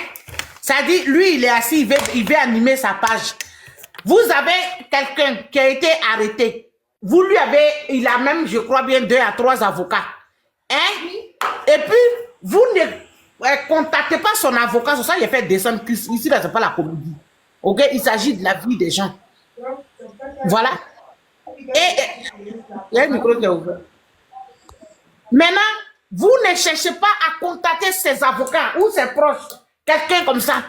Ça dit, lui, il est assis, il veut animer sa page. Vous avez quelqu'un qui a été arrêté. Vous lui avez, il a même, je crois bien, 2 à 3 avocats. Hein? Et puis, vous ne contactez pas son avocat, c'est ça il a fait descendre. Ici, là, c'est pas la comédie. Ok? Il s'agit de la vie des gens. Voilà. Et il y a le micro qui est ouvert. Maintenant, vous ne cherchez pas à contacter ses avocats ou ses proches. Quelqu'un comme ça.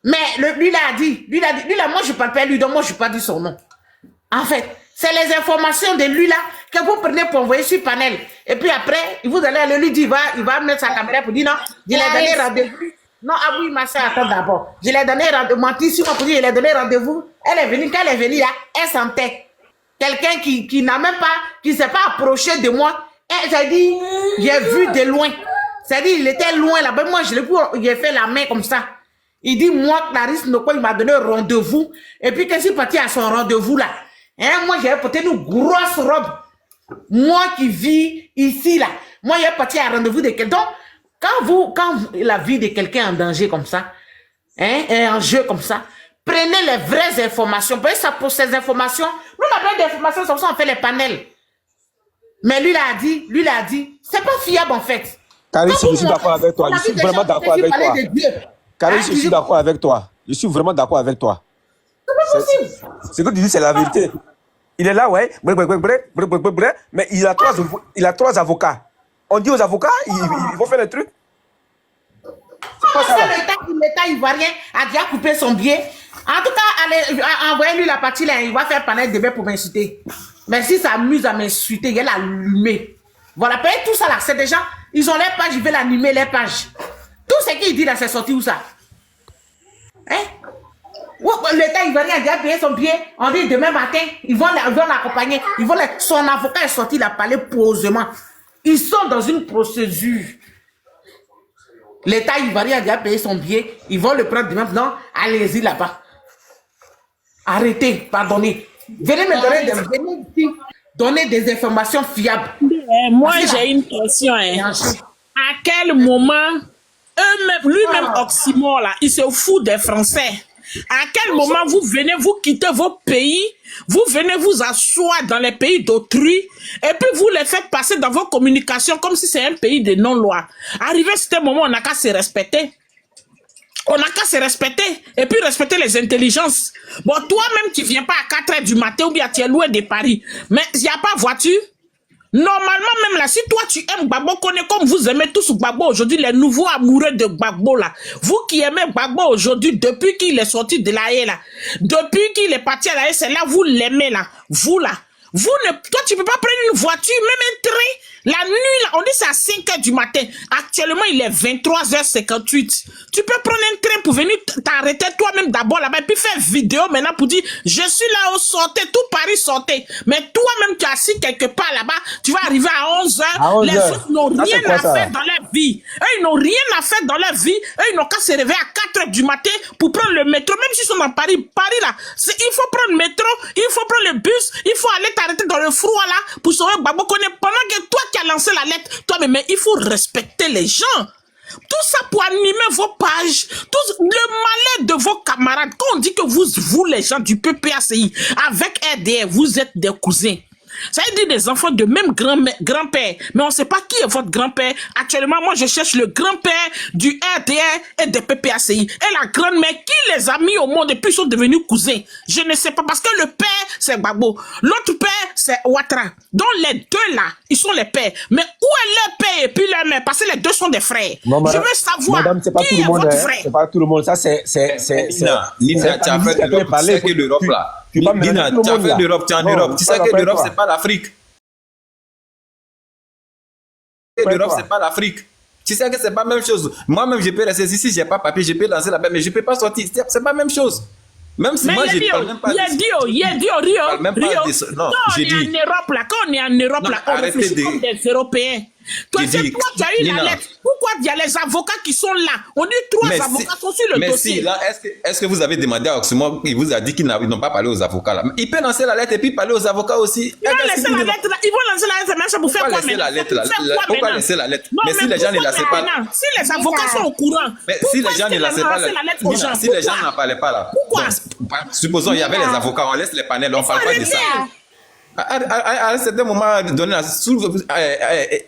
Mais lui l'a dit, moi je ne parle pas lui, donc moi je ne pas dit son nom. En fait, c'est les informations de lui là que vous prenez pour envoyer sur panel. Et puis après, vous allez aller lui dire, il va mettre sa caméra pour dire non, je l'ai donné rendez-vous. Non, ah oui, ma soeur, attends d'abord. Je l'ai donné rendez-vous, menti sur moi pour dire, je l'ai donné rendez-vous. Elle est venue, quand elle est venue là, elle sentait quelqu'un qui n'a même pas, qui ne s'est pas approché de moi. Elle s'est dit, j'ai vu de loin. C'est-à-dire, il était loin là-bas. Moi, je l'ai vu, il a fait la main comme ça. Il dit, moi, Clarisse Noko, il m'a donné un rendez-vous. Et puis, quand il est parti à son rendez-vous là, hein, moi, j'avais porté une grosse robe. Moi qui vis ici là, moi, j'ai parti à un rendez-vous de quelqu'un. Donc, quand la vie de quelqu'un est en danger comme ça, hein, est en jeu comme ça, prenez les vraies informations. Prenez ça pour ces informations. Nous, on a plein d'informations, c'est comme ça on fait les panels. Mais lui, l'a dit, c'est pas fiable en fait. Clarisse, je suis d'accord avec toi. Je suis vraiment d'accord avec toi. Clarisse, je suis d'accord avec toi. Je suis vraiment d'accord avec toi. C'est pas possible. Ce que tu dis, c'est la vérité. Il est là, ouais, mais il a trois avocats. On dit aux avocats, ils vont faire le truc. L'État ivoirien a déjà coupé son billet. En tout cas, envoyez-lui la partie là, il va faire panel de bain pour m'insulter. Mais si ça amuse à m'insulter, il va l'allumer. Voilà, payez tout ça là, c'est des gens, ils ont les pages, ils veulent allumer les pages. Tout ce qu'il dit là, c'est sorti où ça? Hein? L'État ivoirien a déjà payé son billet. On dit demain matin, ils vont l'accompagner. Son avocat est sorti, il a parlé posément. Ils sont dans une procédure. L'État ivoirien a déjà payé son billet. Ils vont le prendre demain. Non, allez-y là-bas. Arrêtez, pardonnez. Venez me donner des informations fiables. Moi, j'ai une question. À quel moment, lui-même Oxymore, là, il se fout des Français? À quel moment vous venez, vous quittez vos pays, vous venez vous asseoir dans les pays d'autrui, et puis vous les faites passer dans vos communications comme si c'est un pays de non-loi. Arrivé à ce moment, on n'a qu'à se respecter. On n'a qu'à se respecter, et puis respecter les intelligences. Bon, toi-même, tu viens pas à 4 h du matin, ou bien tu es loin de Paris, mais il n'y a pas voiture. Normalement, même là, si toi tu aimes Gbagbo, connais comme vous aimez tous Gbagbo aujourd'hui, les nouveaux amoureux de Gbagbo là, vous qui aimez Gbagbo aujourd'hui, depuis qu'il est sorti de la haie là, depuis qu'il est parti à la haie, c'est là, vous l'aimez là, vous là. Toi, tu peux pas prendre une voiture, même un train. La nuit, là, on dit c'est à 5 h du matin. Actuellement, il est 23 h 58. Tu peux prendre un train pour venir t'arrêter toi-même d'abord là-bas et puis faire vidéo maintenant pour dire je suis là au sortez, tout Paris sortez. Mais toi-même, tu es assis quelque part là-bas, tu vas arriver à 11 h. Les autres n'ont rien à faire dans leur vie. Eux, ils n'ont rien à faire dans leur vie. Eux, ils n'ont qu'à se réveiller à 4 h du matin pour prendre le métro. Même s'ils sont dans Paris, là, il faut prendre le métro, il faut prendre le bus, il faut aller t'arrêter dans le froid là pour sauver Gbagbo connaît pendant que toi qui as lancé la lettre, toi mais il faut respecter les gens. Tout ça pour animer vos pages, tout le malheur de vos camarades. Quand on dit que vous les gens du PPACI, avec RDR, vous êtes des cousins. Ça veut dire des enfants de même grand-père. Mais on ne sait pas qui est votre grand-père. Actuellement, moi, je cherche le grand-père du RDR et des PPACI. Et la grand-mère qui les a mis au monde et puis ils sont devenus cousins. Je ne sais pas. Parce que le père, c'est Gbagbo. L'autre père, c'est Ouattara. Donc les deux là, ils sont les pères. Mais où est leur père et puis leur mère? Parce que les deux sont des frères. Non, je veux savoir madame, c'est pas qui tout est le monde, votre hein. frère. C'est pas tout le monde. Ça, c'est Nina, tu as fait l'Europe, tu sais que l'Europe là. Nina, tu as fait l'Europe, tu es en Europe. Tu sais que l'Europe, c'est pas l'Afrique. L'Europe, c'est pas l'Afrique. Tu sais que c'est pas la même chose. Moi-même, je peux rester ici, j'ai pas papier, je peux lancer là-bas, mais je peux pas sortir. C'est pas la même chose. Même si mais moi, je parle même pas de Rio. Non, j'ai dit. On est en Europe là, quand on est en Europe là, on réfléchit comme des Européens. Toi, tu as eu la lettre. Pourquoi il y a les avocats qui sont là? On dit 3 avocats sont sur le dossier. Mais si, là, est-ce que vous avez demandé à Oxymore, il vous a dit qu'ils n'ont pas parlé aux avocats là? Il peut lancer la lettre et puis parler aux avocats aussi. Ils vont lancer la lettre là. Ils vont lancer la lettre maintenant pour faire quoi maintenant? Pourquoi laisser la lettre? Mais si les gens ne la savent pas là. Si les avocats sont au courant. Mais si les gens ne la savent pas là. Si les gens n'en parlaient pas là. Pourquoi? Supposons il y avait les avocats, on laisse les panels, on ne parle pas de ça. À un certain moment donné,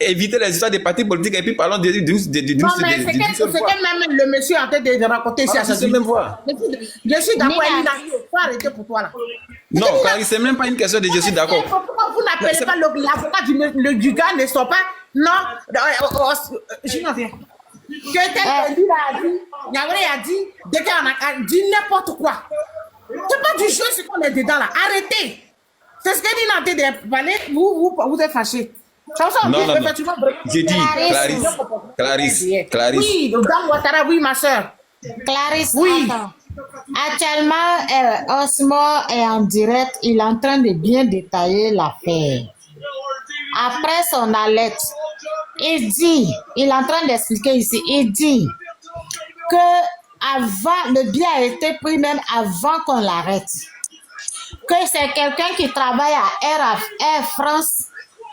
éviter les histoires des partis politiques et puis parlons de non, mais c'est que même le monsieur est en train de raconter ici à sa même voix. Je suis d'accord, il faut arrêter pour toi là. Non, c'est même pas une question de je suis d'accord. Pourquoi vous n'appelez pas l'avocat du gars ne sont pas. Non, je n'en viens. Que tel dit, Niaouré a dit, dès qu'on a dit n'importe quoi. C'est pas du jeu ce qu'on est dedans là. Arrêtez. C'est ce que dit Nanté de parler, vous êtes fâchés. Non. J'ai dit, Clarisse. Oui, dans Ouattara, oui, ma soeur. Clarisse, oui. Attends. Actuellement, Oxymore est en direct, il est en train de bien détailler l'affaire. Après son alerte, il est en train d'expliquer ici, il dit que le billet a été pris même avant qu'on l'arrête. Que c'est quelqu'un qui travaille à Air France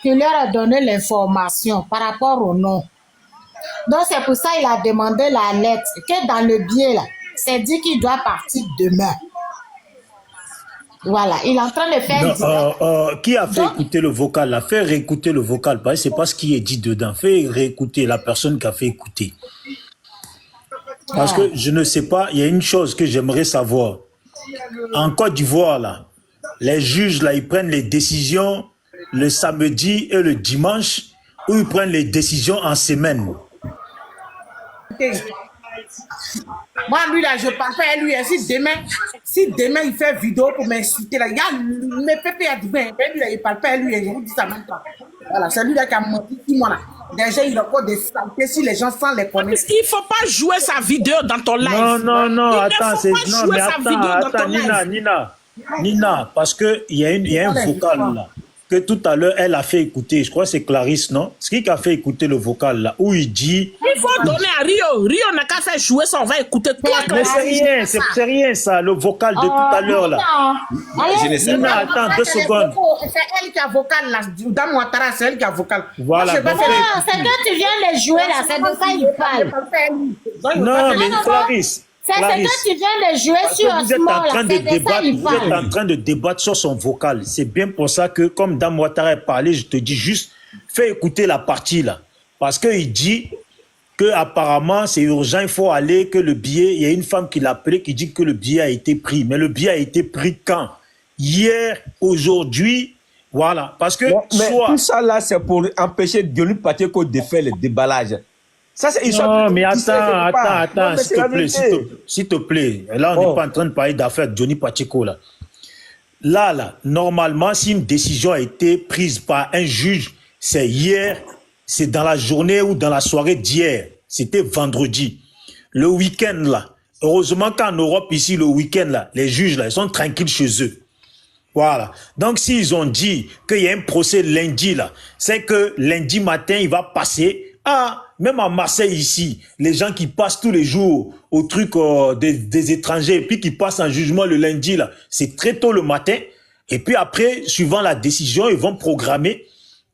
qui leur a donné l'information par rapport au nom. Donc c'est pour ça qu'il a demandé la lettre, que dans le billet là, c'est dit qu'il doit partir demain. Voilà, il est en train de faire... qui a fait écouter le vocal là? Fait réécouter le vocal, parce que c'est pas ce qui est dit dedans. Fait réécouter la personne qui a fait écouter. Parce que je ne sais pas, il y a une chose que j'aimerais savoir. En Côte d'Ivoire, là, les juges, là, ils prennent les décisions le samedi et le dimanche, ou ils prennent les décisions en semaine. Moi, lui, là, je parle pas à lui. Si demain, il fait vidéo pour m'insulter, là, il y a mes pépés à dire, ben, lui, là, il parle pas à lui, je vous dis ça même pas. Voilà, c'est lui là qui a menti, moi, là. Déjà, il a encore des saletés si les gens sans les connaître. Il ne faut pas jouer sa vidéo dans ton live. Non, attends, Nina, Nina, parce qu'il y a un vocal là, que tout à l'heure, elle a fait écouter, je crois que c'est Clarisse, non? Ce qui a fait écouter le vocal là, où il dit... Il faut donner à Rio. Rio n'a qu'à faire jouer ça, on va écouter toi. Mais c'est rien ça, le vocal de tout à l'heure là. Nina, attends 2 secondes. C'est elle qui a vocal là, dans Ouattara, c'est elle qui a vocal. Voilà. C'est que tu viens de jouer là, c'est de ça il parle. Non, mais Clarisse. C'est ce que tu viens de jouer sur vous êtes en train de débattre sur son vocal. C'est bien pour ça que, comme Dame Ouattara a parlé, je te dis juste, fais écouter la partie là. Parce qu'il dit que apparemment c'est urgent, il faut aller, que le billet, il y a une femme qui l'a appelé qui dit que le billet a été pris. Mais le billet a été pris quand? Hier, aujourd'hui, voilà. Parce que mais tout ça là, c'est pour empêcher Diony Pacheco de faire le déballage. Ça, non, mais attends, s'il te plaît. Là, on n'est pas en train de parler d'affaires de Diony Pacheco, là. Là, normalement, si une décision a été prise par un juge, c'est hier, c'est dans la journée ou dans la soirée d'hier. C'était vendredi. Le week-end, là, heureusement qu'en Europe, ici, le week-end, là, les juges, là, ils sont tranquilles chez eux. Voilà. Donc, s'ils ont dit qu'il y a un procès lundi, là, c'est que lundi matin, il va passer. Même à Marseille ici, les gens qui passent tous les jours au truc des étrangers et puis qui passent en jugement le lundi, là, c'est très tôt le matin. Et puis après, suivant la décision, ils vont programmer.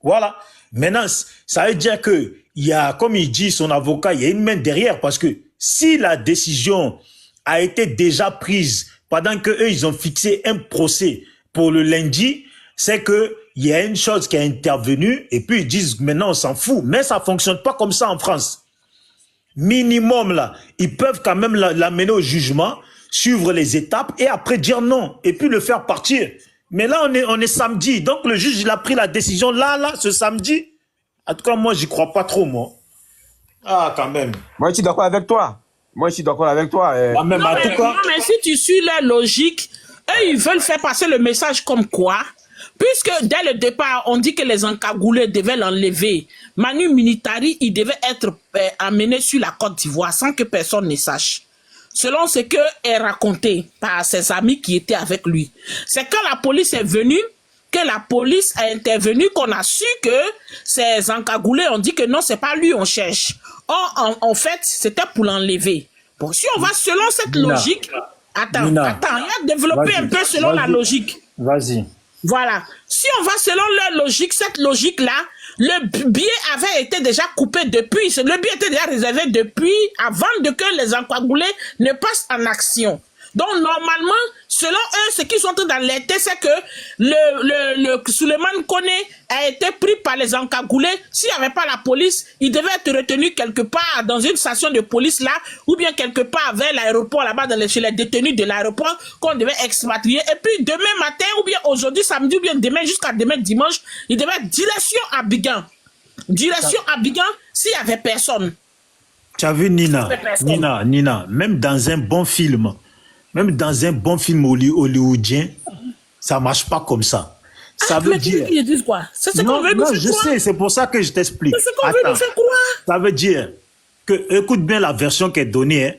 Voilà. Maintenant, ça veut dire que il y a, comme il dit son avocat, il y a une main derrière parce que si la décision a été déjà prise pendant que eux ils ont fixé un procès pour le lundi, c'est que il y a une chose qui a intervenu et puis ils disent maintenant on s'en fout. Mais ça fonctionne pas comme ça en France. Minimum là, ils peuvent quand même l'amener au jugement, suivre les étapes et après dire non et puis le faire partir. Mais là on est samedi, donc le juge il a pris la décision là ce samedi. En tout cas moi j'y crois pas trop moi. Ah quand même. Moi je suis d'accord avec toi. Non, mais si tu suis la logique, eux ils veulent faire passer le message comme quoi. Puisque dès le départ, on dit que les encagoulés devaient l'enlever. Manu Militari, il devait être amené sur la Côte d'Ivoire sans que personne ne sache. Selon ce que est raconté par ses amis qui étaient avec lui. C'est quand la police est venue, que la police a intervenu, qu'on a su que ces encagoulés ont dit que non, c'est pas lui on cherche. Or, en fait, c'était pour l'enlever. Bon, si on va selon cette logique... Attends, il a développé un peu selon la logique. Vas-y. Voilà. Si on va selon leur logique, cette logique-là, le billet avait été déjà coupé depuis. Le billet était déjà réservé depuis avant que les encagoulés ne passent en action. Donc, normalement, selon eux, ce qu'ils sont en train d'alerter, c'est que le Souleymane Koné a été pris par les encagoulés. S'il n'y avait pas la police, il devait être retenu quelque part dans une station de police là, ou bien quelque part vers l'aéroport là-bas, chez les détenus de l'aéroport, qu'on devait expatrier. Et puis, demain matin, ou bien aujourd'hui, samedi, ou bien demain, jusqu'à demain dimanche, il devait être direction Abidjan. Direction Abidjan, s'il n'y avait personne. Tu as vu Nina, même dans un bon film, hollywoodien, ça marche pas comme ça. Ça veut dire... Ils disent quoi? C'est ce qu'on veut nous faire je sais, c'est pour ça que je t'explique. C'est ce qu'on veut nous faire croire. Ça veut dire que, écoute bien la version qui est donnée, hein.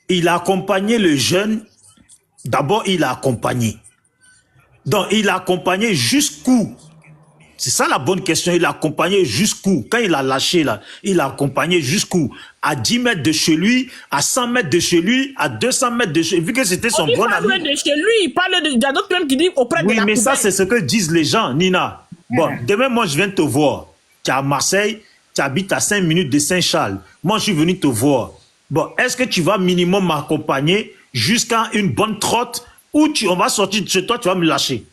Il a accompagné le jeune. D'abord, il a accompagné. Donc, il a accompagné jusqu'où? C'est ça la bonne question. Il a accompagné jusqu'où? Quand il a lâché là, il a accompagné jusqu'où? À 10 mètres de chez lui, à 100 mètres de chez lui, à 200 mètres de chez lui. Vu que c'était son bon ami. Il parle de chez lui, il parle de d'autres même qui disent auprès de la Oui, mais poubelle. ça, c'est ce que disent les gens, Nina. Bon, demain, moi, je viens te voir. Tu es à Marseille, tu habites à 5 minutes de Saint-Charles. Moi, je suis venu te voir. Bon, est-ce que tu vas minimum m'accompagner jusqu'à une bonne trotte ou on va sortir de chez toi, tu vas me lâcher?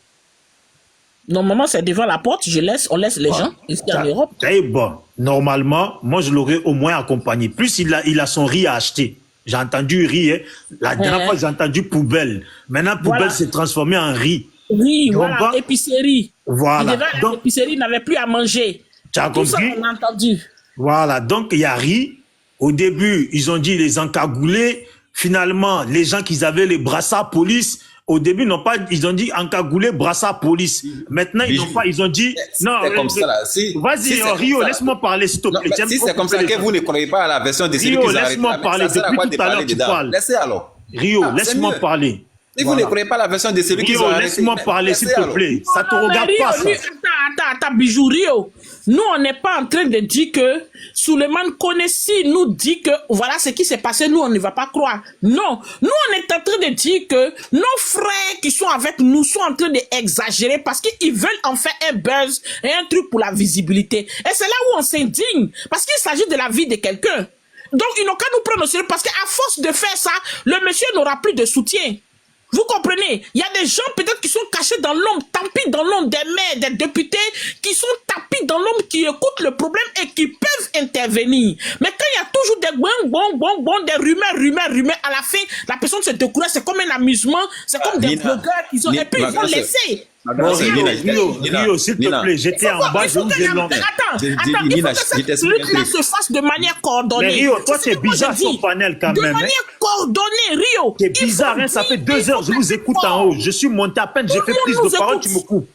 Normalement, c'est devant la porte, on laisse les gens ici en Europe. Eh bon, normalement, moi, je l'aurais au moins accompagné. Plus il a son riz à acheter. J'ai entendu riz, hein. La dernière fois, j'ai entendu poubelle. Maintenant, poubelle s'est transformée en riz. Oui, voilà, épicerie. Voilà. Donc, l'épicerie n'avait plus à manger. Tu as compris? Ça, on a entendu. Voilà, donc il y a riz. Au début, ils ont dit les encagoulés. Finalement, les gens qui avaient les brassards police, au début, ils ont dit encagoulés, brassards police. Maintenant, ils ont dit, non, comme ça, là. Vas-y, Rio, laisse-moi parler, s'il te plaît. Si c'est comme ça que vous ne croyez pas à la version de celui qui Rio, laisse-moi parler. Depuis tout à l'heure, tu parles. Laissez alors. Rio, laisse-moi parler. Si vous ne croyez pas à la version de celui qui ont arrêté... laisse-moi parler, s'il te plaît. Ça te regarde pas, ça. Attends, Bijou, Rio. Nous, on n'est pas en train de dire que Suleiman Konessi nous dit que voilà ce qui s'est passé, nous, on ne va pas croire. Non. Nous, on est en train de dire que nos frères qui sont avec nous sont en train d'exagérer parce qu'ils veulent en faire un buzz et un truc pour la visibilité. Et c'est là où on s'indigne. Parce qu'il s'agit de la vie de quelqu'un. Donc, ils n'ont qu'à nous prendre au sérieux parce qu'à force de faire ça, le monsieur n'aura plus de soutien. Vous comprenez? Il y a des gens peut-être qui sont cachés dans l'ombre, tapis dans l'ombre, des maires, des députés, qui sont tapis dans l'ombre, qui écoutent le problème et qui peuvent intervenir. Mais quand il y a toujours des rumeurs, à la fin, la personne se décourage, c'est comme un amusement, c'est comme des blogueurs qui ont, et puis ils vont laisser. Rio, s'il te plaît, j'étais en bas, je vous ai demandé. Attends, il faut que cette lutte-là se fasse de manière coordonnée. Mais Rio, toi, c'est bizarre son panel quand même. De manière coordonnée, Rio. C'est bizarre, hein, ça fait 2 heures, je vous écoute en haut. Je suis monté à peine, j'ai fait prise de parole, tu me coupes.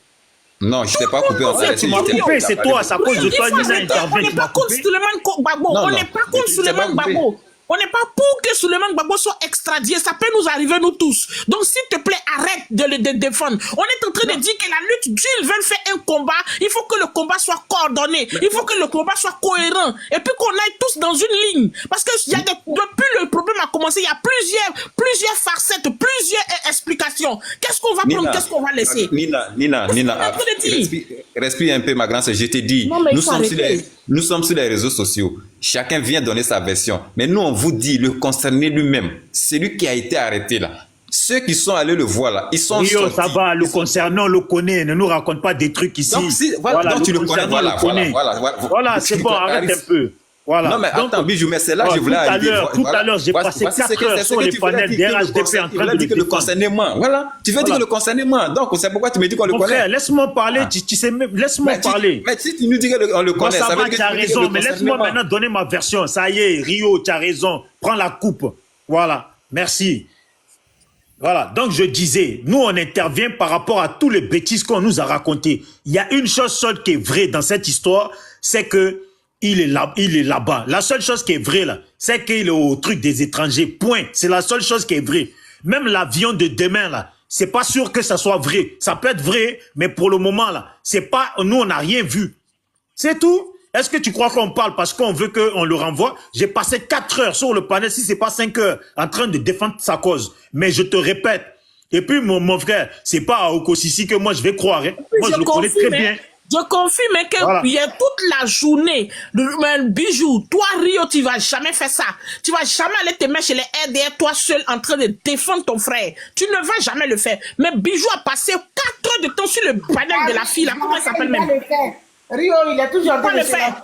Non, je t'ai pas coupé en fait. Tu m'as coupé, c'est toi, c'est à cause de toi, Nina intervient. On n'est pas contre Suleiman Gbagbo. On n'est pas contre Suleiman Gbagbo. On n'est pas pour que Suleiman Gbagbo soit extradié. Ça peut nous arriver, nous tous. Donc, s'il te plaît, arrête de le défendre. On est en train de dire que la lutte, s'ils veulent faire un combat, il faut que le combat soit coordonné. Il faut que le combat soit cohérent. Et puis qu'on aille tous dans une ligne. Parce que depuis le problème a commencé, il y a plusieurs facettes, plusieurs explications. Qu'est-ce qu'on va prendre, qu'est-ce qu'on va laisser? Nina, respire un peu, ma grande sœur. Je te dis, nous sommes sur les réseaux sociaux. Chacun vient donner sa version. Mais nous, on vous dit, le concerné lui-même, celui qui a été arrêté là, ceux qui sont allés le voir là, ils sont Rio, ça va, le concerné, on le connaît. Ne nous raconte pas des trucs ici. Donc, tu le connais, voilà, c'est bon, arrête un peu. Voilà. Non, mais attends, Bijou, mais c'est là que je voulais arriver. Tout à l'heure, j'ai passé 4 heures sur les panels d'RHDP en train de dire que le concernement. Voilà. Tu veux dire que le concernement. Donc, c'est pourquoi tu me dis qu'on le connaît. Frère, laisse-moi parler. Tu sais, laisse-moi parler. Mais si tu nous dis qu'on le connaît, ça veut dire que tu as raison. Mais laisse-moi maintenant donner ma version. Ça y est, Rio, tu as raison. Prends la coupe. Voilà. Merci. Voilà. Donc, je disais, nous, on intervient par rapport à tous les bêtises qu'on nous a racontées. Il y a une chose seule qui est vraie dans cette histoire, c'est que il est là-bas. La seule chose qui est vraie, là, c'est qu'il est au truc des étrangers. Point. C'est la seule chose qui est vraie. Même l'avion de demain, là, c'est pas sûr que ça soit vrai. Ça peut être vrai, mais pour le moment, là, c'est pas, nous, on n'a rien vu. C'est tout. Est-ce que tu crois qu'on parle parce qu'on veut qu'on le renvoie? J'ai passé 4 heures sur le panel, si c'est pas 5 heures, en train de défendre sa cause. Mais je te répète. Et puis, mon frère, c'est pas à Okosisi que moi, je vais croire, hein. Moi, je le connais très bien. Je confirme qu'il y a toute la journée, Bijou, toi Rio, tu vas jamais faire ça. Tu vas jamais aller te mettre chez les RDR, toi seul, en train de défendre ton frère. Tu ne vas jamais le faire. Mais Bijou a passé 4 heures de temps sur le panel de la fille, là. Comment elle s'appelle même? Rio, il est toujours en train de le faire.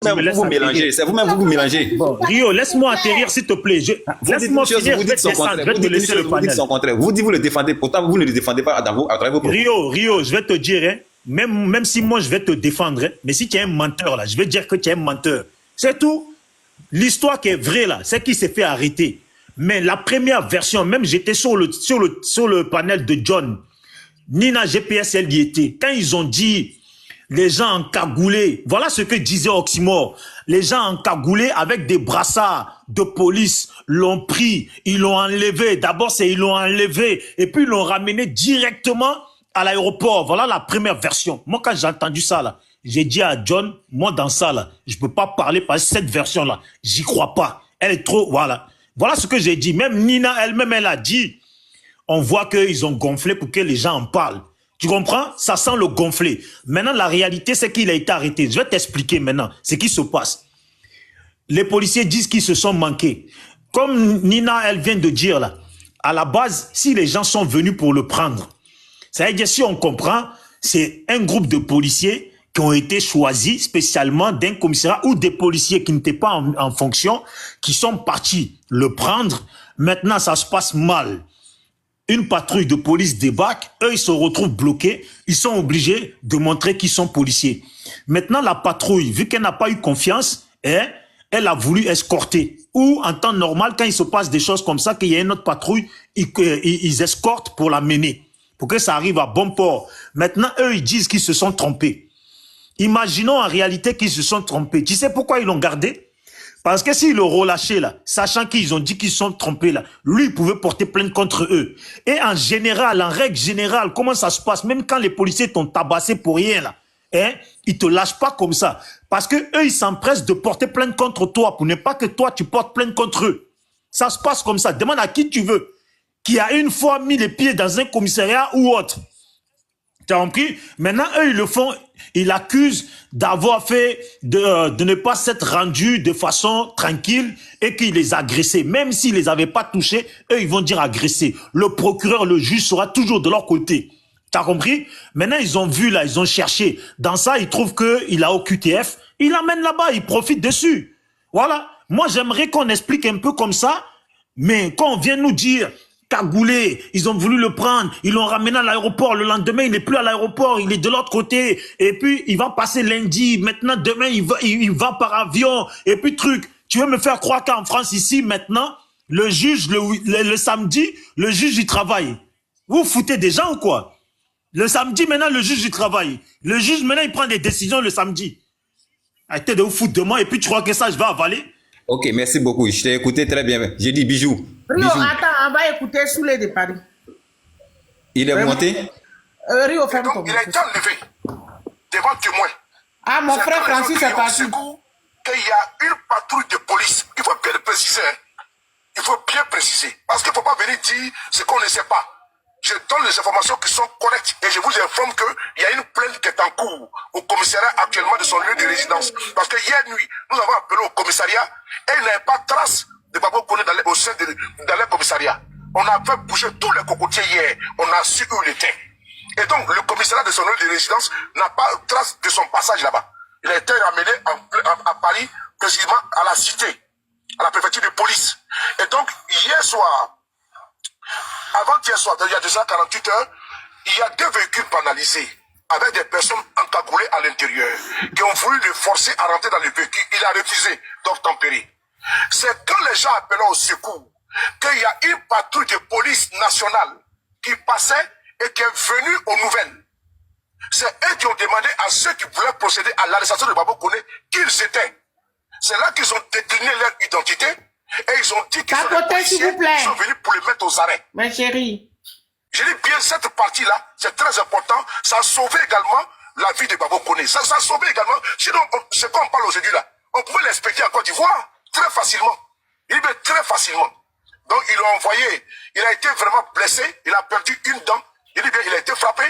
Vous mélangez, c'est vous-même vous mélangez. Bon, Rio, laisse-moi atterrir s'il te plaît. Laisse-moi finir, je vais te laisser le panel. Vous dites vous le défendez, pourtant vous ne le défendez pas à travers vos propos. Rio, je vais te dire, hein, même si moi je vais te défendre, hein, mais si tu es un menteur là, je vais dire que tu es un menteur. C'est tout. L'histoire qui est vraie là, c'est qu'il s'est fait arrêter. Mais la première version, même j'étais sur le panel de John, Nina GPS, elle y était. Quand ils ont dit les gens encagoulés, voilà ce que disait Oxymore. Les gens encagoulés avec des brassards de police l'ont pris, ils l'ont enlevé. D'abord, ils l'ont enlevé et puis ils l'ont ramené directement à l'aéroport. Voilà la première version. Moi, quand j'ai entendu ça, là, j'ai dit à John, moi, dans ça, là, je peux pas parler parce que cette version-là, j'y crois pas. Elle est trop, voilà. Voilà ce que j'ai dit. Même Nina elle-même, elle a dit, on voit qu'ils ont gonflé pour que les gens en parlent. Tu comprends? Ça sent le gonfler. Maintenant, la réalité, c'est qu'il a été arrêté. Je vais t'expliquer maintenant ce qui se passe. les policiers disent qu'ils se sont manqués. Comme Nina, elle vient de dire là, à la base, si les gens sont venus pour le prendre, ça veut dire, si on comprend, c'est un groupe de policiers qui ont été choisis spécialement d'un commissariat ou des policiers qui n'étaient pas en fonction, qui sont partis le prendre. Maintenant, ça se passe mal. Une patrouille de police débarque, eux, ils se retrouvent bloqués, ils sont obligés de montrer qu'ils sont policiers. Maintenant, la patrouille, vu qu'elle n'a pas eu confiance, elle a voulu escorter. Ou en temps normal, quand il se passe des choses comme ça, qu'il y a une autre patrouille, ils escortent pour la mener, pour que ça arrive à bon port. Maintenant, eux, ils disent qu'ils se sont trompés. Imaginons en réalité qu'ils se sont trompés. Tu sais pourquoi ils l'ont gardé? Parce que s'ils le relâchaient là, sachant qu'ils ont dit qu'ils se sont trompés là, lui, il pouvait porter plainte contre eux. Et en général, en règle générale, comment ça se passe? Même quand les policiers t'ont tabassé pour rien là, ils te lâchent pas comme ça. Parce que eux, ils s'empressent de porter plainte contre toi pour ne pas que toi, tu portes plainte contre eux. Ça se passe comme ça. Demande à qui tu veux, qui a une fois mis les pieds dans un commissariat ou autre. Tu as compris? Maintenant, eux, ils le font, ils l'accusent d'avoir fait, de ne pas s'être rendu de façon tranquille et qu'il les a agressés. Même s'ils les avaient pas touchés, eux, ils vont dire agressés. Le procureur, le juge sera toujours de leur côté. Tu as compris? Maintenant, ils ont vu là, ils ont cherché. Dans ça, ils trouvent qu'il a OQTF. Il l'amène là-bas, il profite dessus. Voilà. Moi, j'aimerais qu'on explique un peu comme ça, mais quand on vient nous dire cagoulé, ils ont voulu le prendre, ils l'ont ramené à l'aéroport, le lendemain, il n'est plus à l'aéroport, il est de l'autre côté, et puis il va passer lundi, maintenant demain, il va par avion, et puis truc. Tu veux me faire croire qu'en France, ici, maintenant, le juge, le samedi, le juge, il travaille. Vous foutez des gens ou quoi? Le samedi, maintenant, le juge, il travaille. Le juge, maintenant, il prend des décisions le samedi. Arrêtez de vous foutre de moi, et puis tu crois que ça, je vais avaler? Ok, merci beaucoup. Je t'ai écouté très bien. J'ai dit bijou. Rio, attends, on va écouter Soulé de Paris. Il est monté? Rio, ferme ton Il a été enlevé devant témoin. Ah, mon frère Francis est parti. Qu'il y a une patrouille de police. Il faut bien le préciser. Il faut bien préciser. Parce qu'il ne faut pas venir dire ce qu'on ne sait pas. Je donne les informations qui sont correctes et je vous informe qu'il y a une plainte qui est en cours au commissariat actuellement de son lieu de résidence. Parce que hier nuit, nous avons appelé au commissariat et il n'y avait pas de trace de Babo Koné au sein de le commissariat. On a fait bouger tous les cocotiers hier. On a su où il était. Et donc, le commissariat de son lieu de résidence n'a pas de trace de son passage là-bas. Il a été ramené à Paris, précisément à la cité, à la préfecture de police. Et donc, hier soir, avant-hier soir, il y a déjà 48 heures, il y a 2 véhicules banalisés avec des personnes encagoulées à l'intérieur qui ont voulu le forcer à rentrer dans le véhicule. Il a refusé d'obtempérer. C'est quand les gens appelaient au secours qu'il y a une patrouille de police nationale qui passait et qui est venue aux nouvelles. C'est eux qui ont demandé à ceux qui voulaient procéder à l'arrestation de Babo Koné qu'ils étaient. C'est là qu'ils ont décliné leur identité et ils ont dit qu'ils sont des policiers, ils sont venus pour les mettre aux arrêts. Ma chérie. Je dis bien cette partie-là, c'est très important. Ça a sauvé également la vie de Babo Koné. Ça a sauvé également, sinon, ce qu'on parle aujourd'hui là, on pouvait l'expédier en Côte d'Ivoire très facilement. Il est très facilement. Donc ils l'ont envoyé. Il a été vraiment blessé. Il a perdu une dent. Il dit bien, il a été frappé.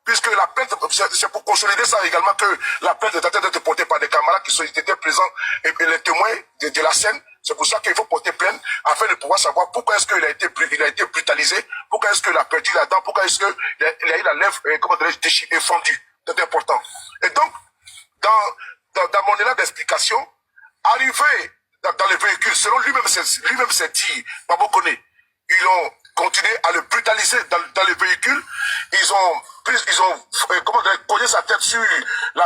Puisque la plainte, c'est pour consolider ça également que la plainte est en train d'être portée par des camarades qui étaient présents et les témoins de la scène. C'est pour ça qu'il faut porter plainte afin de pouvoir savoir pourquoi est-ce qu'il a été brutalisé, pourquoi est-ce qu'il a perdu la dent, pourquoi est-ce qu'il a eu la lèvre, comment dirais-je, déchirée, fendue. C'est important. Et donc, dans mon élan d'explication, arrivé dans le véhicule, selon lui-même s'est dit, Babo Koné, ils ont continué à le brutaliser dans le véhicule. Ils ont cogné sa tête sur la,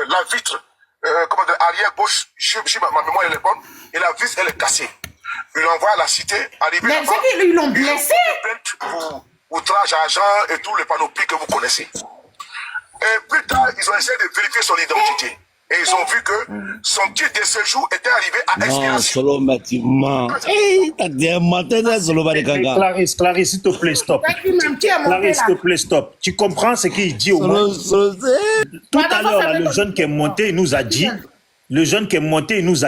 la vitre, arrière gauche. Ma mémoire elle est bonne. Et la vitre elle est cassée. Ils l'ont envoyé à la cité. Mais c'est qu'ils l'ont blessé. Pour outrage à agent et tout le panoplie que vous connaissez. Et plus tard, ils ont essayé de vérifier son identité. Et ils ont vu que son titre de séjour était arrivé à expiration. Clarisse, s'il te plaît, stop. Clarisse, s'il te plaît, stop. Tu comprends ce qu'il dit au moins? Tout à l'heure, le jeune qui est monté, il nous a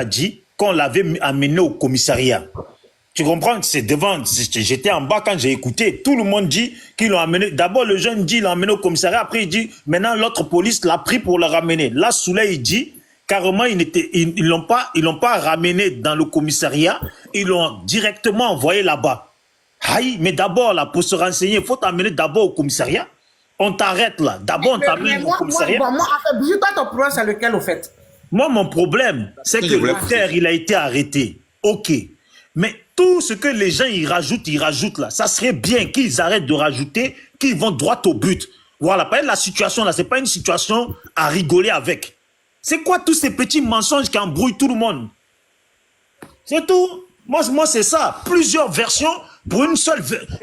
dit, qu'on l'avait amené au commissariat. Tu comprends? C'est devant, j'étais en bas quand j'ai écouté. Tout le monde dit qu'ils l'ont amené. D'abord, le jeune dit qu'il l'a amené au commissariat. Après, il dit, maintenant, l'autre police l'a pris pour le ramener. Là, Souley, il dit carrément, ils l'ont pas ramené dans le commissariat, ils l'ont directement envoyé là-bas. Aïe, mais d'abord, là, pour se renseigner, il faut t'amener d'abord au commissariat. On t'arrête là. D'abord, on t'amène au commissariat. Moi, toi, ton problème, c'est lequel, au fait? Moi, mon problème, c'est que le frère, il a été arrêté. OK. Mais tout ce que les gens, ils rajoutent là. Ça serait bien qu'ils arrêtent de rajouter, qu'ils vont droit au but. Voilà. Pas la situation là, c'est pas une situation à rigoler avec. C'est quoi tous ces petits mensonges qui embrouillent tout le monde? C'est tout. Moi c'est ça. Plusieurs versions pour une seule...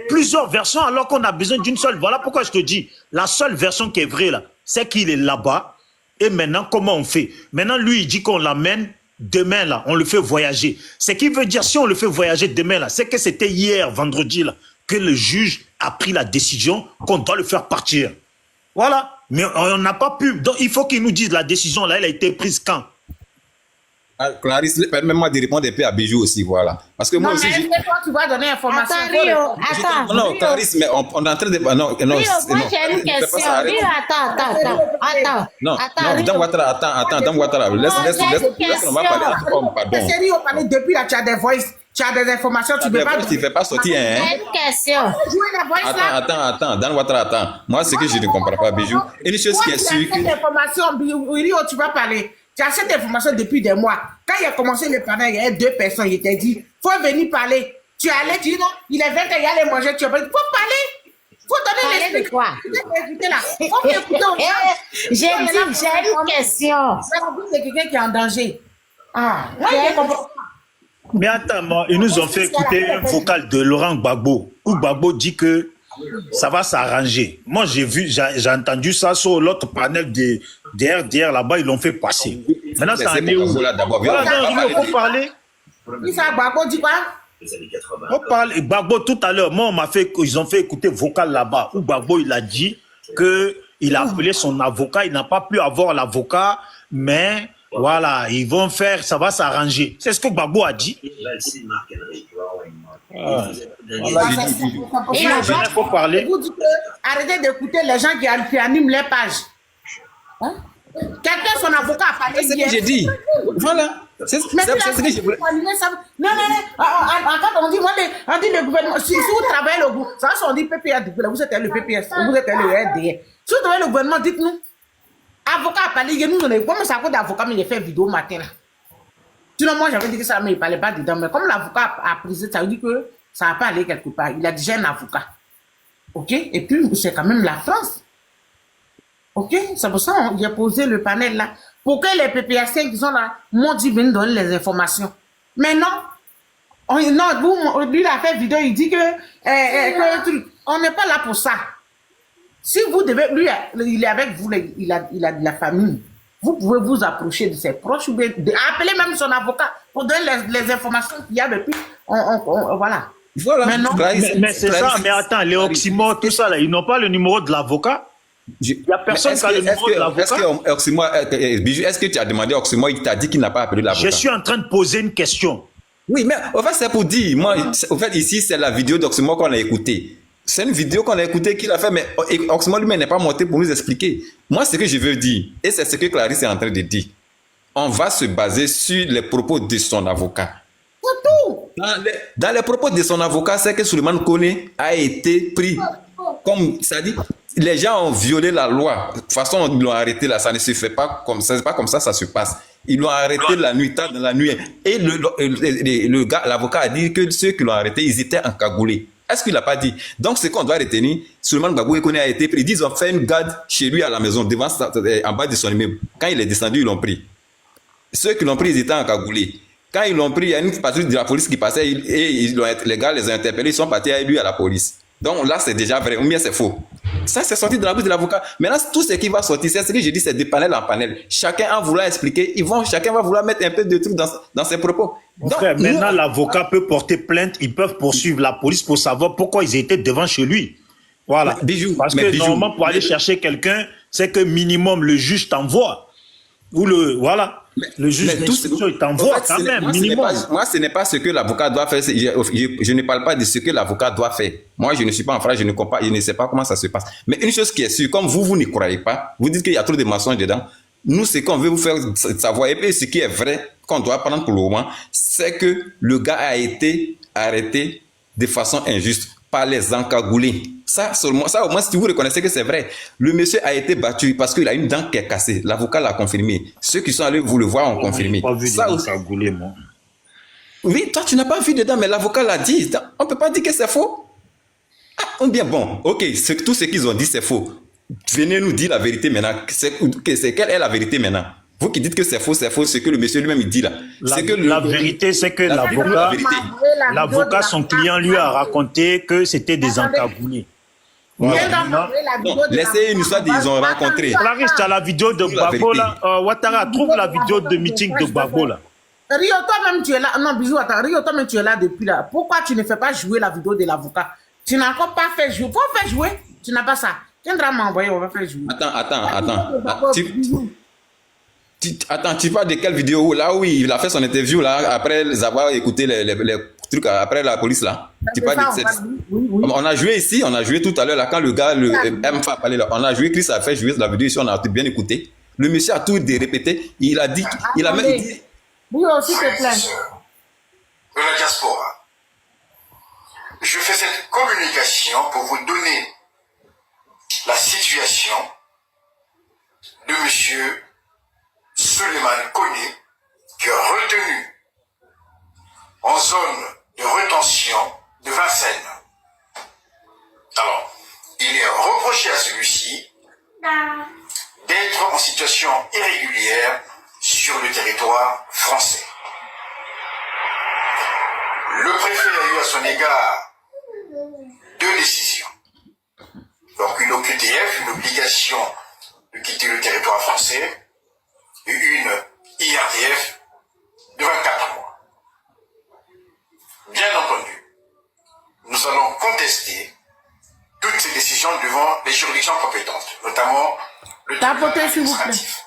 Plusieurs versions alors qu'on a besoin d'une seule. Voilà pourquoi je te dis, la seule version qui est vraie là, c'est qu'il est là-bas. Et maintenant, comment on fait? Maintenant, lui, il dit qu'on l'amène demain là, on le fait voyager. Ce qui veut dire, si on le fait voyager demain là, c'est que c'était hier, vendredi là, que le juge a pris la décision qu'on doit le faire partir. Voilà. Mais on n'a pas pu. Donc, il faut qu'il nous dise la décision là, elle a été prise quand? Clarisse, permets-moi de répondre un peu à Bijou aussi, voilà. Parce que moi aussi. Mais toi, tu vas donner information. Attends, Rio, attends. Non, Clarisse, mais on est en train de. Non, Rio, moi j'ai une question. Rio, attends. Non, Dame Ouattara, attends, Dame Ouattara. Laisse, on va parler entre hommes, pardon. C'est sérieux, on parle depuis là, tu as des voices, tu as des informations, tu ne peux pas. Tu ne fais pas sortir, hein. J'ai une question. Attends, Dame Ouattara, attends. Moi, ce que je ne comprends pas, Bijou. Une chose qui est sûre. Cette information, Rio, tu vas parler. Tu as cette information depuis des mois. Quand il a commencé le panel, il y avait 2 personnes. Il t'a dit, faut venir parler. Tu allais, tu dis non, il est 20 ans, il allait manger. Tu as dit, faut parler. Faut donner les explications. Faut écouter aux gens. J'ai une question. C'est quelqu'un qui est en danger. Ah, moi, je comprends. Mais attends, ils nous ont fait écouter un vocal de Laurent Gbagbo, où Gbagbo dit que ça va s'arranger. Moi, j'ai entendu ça sur l'autre panel de RDR là-bas, ils l'ont fait passer. Maintenant, ça en est où? Voilà, il faut parler. Gbagbo dit quoi? On parle, Gbagbo tout à l'heure, moi, ils ont fait écouter vocal là-bas, où Gbagbo, il a dit qu'il a appelé son avocat, il n'a pas pu avoir l'avocat, mais voilà, ils vont faire, ça va s'arranger. C'est ce que Gbagbo a dit. Il faut parler. Vous dites arrêtez d'écouter les gens qui animent les pages. Hein? Quelqu'un, son avocat a parlé. C'est ce que j'ai dit. Voilà. C'est ce que j'ai voulu. Non. En fait, on dit le gouvernement. Si vous travaillez le gouvernement, ça, on dit PPS, vous êtes le PPS, vous êtes le RDR. Si vous travaillez le gouvernement, dites-nous. Avocat a parlé, nous, comment ça coûte d'avocat, mais il a fait vidéo matin là. Sinon, moi, j'avais dit que ça, mais il ne parlait pas dedans. Mais comme l'avocat a pris ça veut dire que ça n'a pas allé quelque part. Il a déjà un avocat. OK? Et puis, c'est quand même la France. OK? C'est pour ça qu'il a posé le panel là. Pour que les PPAC qui sont là, m'ont dit venir donner les informations. Mais non. Lui, il a fait vidéo, il dit que on n'est pas là pour ça. Si vous devez, lui, il est avec vous, il a de la famille. Vous pouvez vous approcher de ses proches ou bien appeler même son avocat pour donner les informations qu'il y a depuis. Voilà. Voilà. Mais c'est ça, mais attends, les oxymores, tout ça, là, ils n'ont pas le numéro de l'avocat. Il n'y a personne qui a le numéro de l'avocat. Est-ce que tu as demandé à Oxymore, il t'a dit qu'il n'a pas appelé l'avocat? Je suis en train de poser une question. Oui, mais en fait, c'est pour dire, moi, en fait, ici, c'est la vidéo d'Oxymore qu'on a écoutée. C'est une vidéo qu'on a écoutée qu'il a fait, mais Oxymore lui-même n'est pas monté pour nous expliquer. Moi, ce que je veux dire, et c'est ce que Clarisse est en train de dire, on va se baser sur les propos de son avocat. Dans les propos de son avocat, c'est que Souleymane Koné a été pris comme, ça dit, les gens ont violé la loi. De toute façon, ils l'ont arrêté là, ça ne se fait pas comme ça, c'est pas comme ça se passe. Ils l'ont arrêté la nuit, tard dans la nuit. Et le gars, l'avocat a dit que ceux qui l'ont arrêté, ils étaient encagoulés. Est-ce qu'il n'a pas dit? Donc, ce qu'on doit retenir, Souleymane Gbagbo Koné a été pris. Ils disent qu'ils ont fait une garde chez lui à la maison, en bas de son immeuble. Quand il est descendu, ils l'ont pris. Ceux qui l'ont pris, ils étaient encagoulés. Quand ils l'ont pris, il y a une patrouille de la police qui passait et les gars les ont interpellés, ils sont partis avec lui à la police. Donc là, c'est déjà vrai, ou bien c'est faux. Ça, c'est sorti de la bouche de l'avocat. Maintenant, tout ce qui va sortir, c'est ce que je dis, c'est de panel en panel. Chacun en vouloir expliquer, chacun va vouloir mettre un peu de trucs dans ses propos. Donc, frère, maintenant, l'avocat peut porter plainte, ils peuvent poursuivre la police pour savoir pourquoi ils étaient devant chez lui. Voilà. Parce que normalement, pour aller chercher quelqu'un, c'est que minimum, le juge t'envoie. Ou le juge d'instruction, il t'envoie quand même, minimum. Moi, ce n'est pas ce que l'avocat doit faire. Je ne parle pas de ce que l'avocat doit faire. Moi, je ne suis pas en France, je ne sais pas comment ça se passe. Mais une chose qui est sûre, comme vous n'y croyez pas, vous dites qu'il y a trop de mensonges dedans. Nous, ce qu'on veut vous faire savoir, et puis ce qui est vrai, qu'on doit prendre pour le moment, c'est que le gars a été arrêté de façon injuste par les encagoulés. Ça, seulement, ça au moins, si vous reconnaissez que c'est vrai, le monsieur a été battu parce qu'il a une dent qui est cassée. L'avocat l'a confirmé. Ceux qui sont allés vous le voir ont confirmé. Pas vu Ça des aussi. encagoulés, moi. Oui, toi, tu n'as pas vu dedans, mais l'avocat l'a dit. On ne peut pas dire que c'est faux. Ah, ou bien bon, ok, tout ce qu'ils ont dit, c'est faux. Venez nous dire la vérité maintenant. Quelle est la vérité maintenant? Vous qui dites que c'est faux, ce que le monsieur lui-même il dit là. La vérité, c'est que l'avocat, son client lui a raconté que c'était des encagoulés. Voilà. Non, laissez une histoire qu'ils ont rencontré. Clarisse, tu as la vidéo de Gbagbo là. Ouattara, trouve la vidéo de meeting de Gbagbo là. Rio, toi-même, tu es là. Non, bisous, attends. Rio, toi-même, tu es là depuis là. Pourquoi tu ne fais pas jouer la vidéo de l'avocat? Tu n'as encore pas fait jouer. Faut faire jouer. Tu n'as pas ça. Tiendra m'envoyer, on va faire jouer. Attends. Attends, tu parles de quelle vidéo? Là où il a fait son interview, là, après avoir écouté les trucs, après la police, là. Tu parles de cette... Oui. On a joué ici, on a joué tout à l'heure, là, quand le gars, MFA a parlé, là. On a joué, Chris a fait jouer la vidéo ici, on a bien écouté. Le monsieur a tout répété. Il a dit, il a même dit... Oui, aussi, te plaît. De la diaspora. Je fais cette communication pour vous donner la situation de monsieur Suleiman Koné, qui est retenu en zone de rétention de Vincennes. Alors, il est reproché à celui-ci d'être en situation irrégulière sur le territoire français. Le préfet a eu à son égard 2 décisions. Donc une OQTF, une obligation de quitter le territoire français, et une IRDF de 24 mois. Bien entendu, nous allons contester toutes ces décisions devant les juridictions compétentes, notamment le tribunal administratif.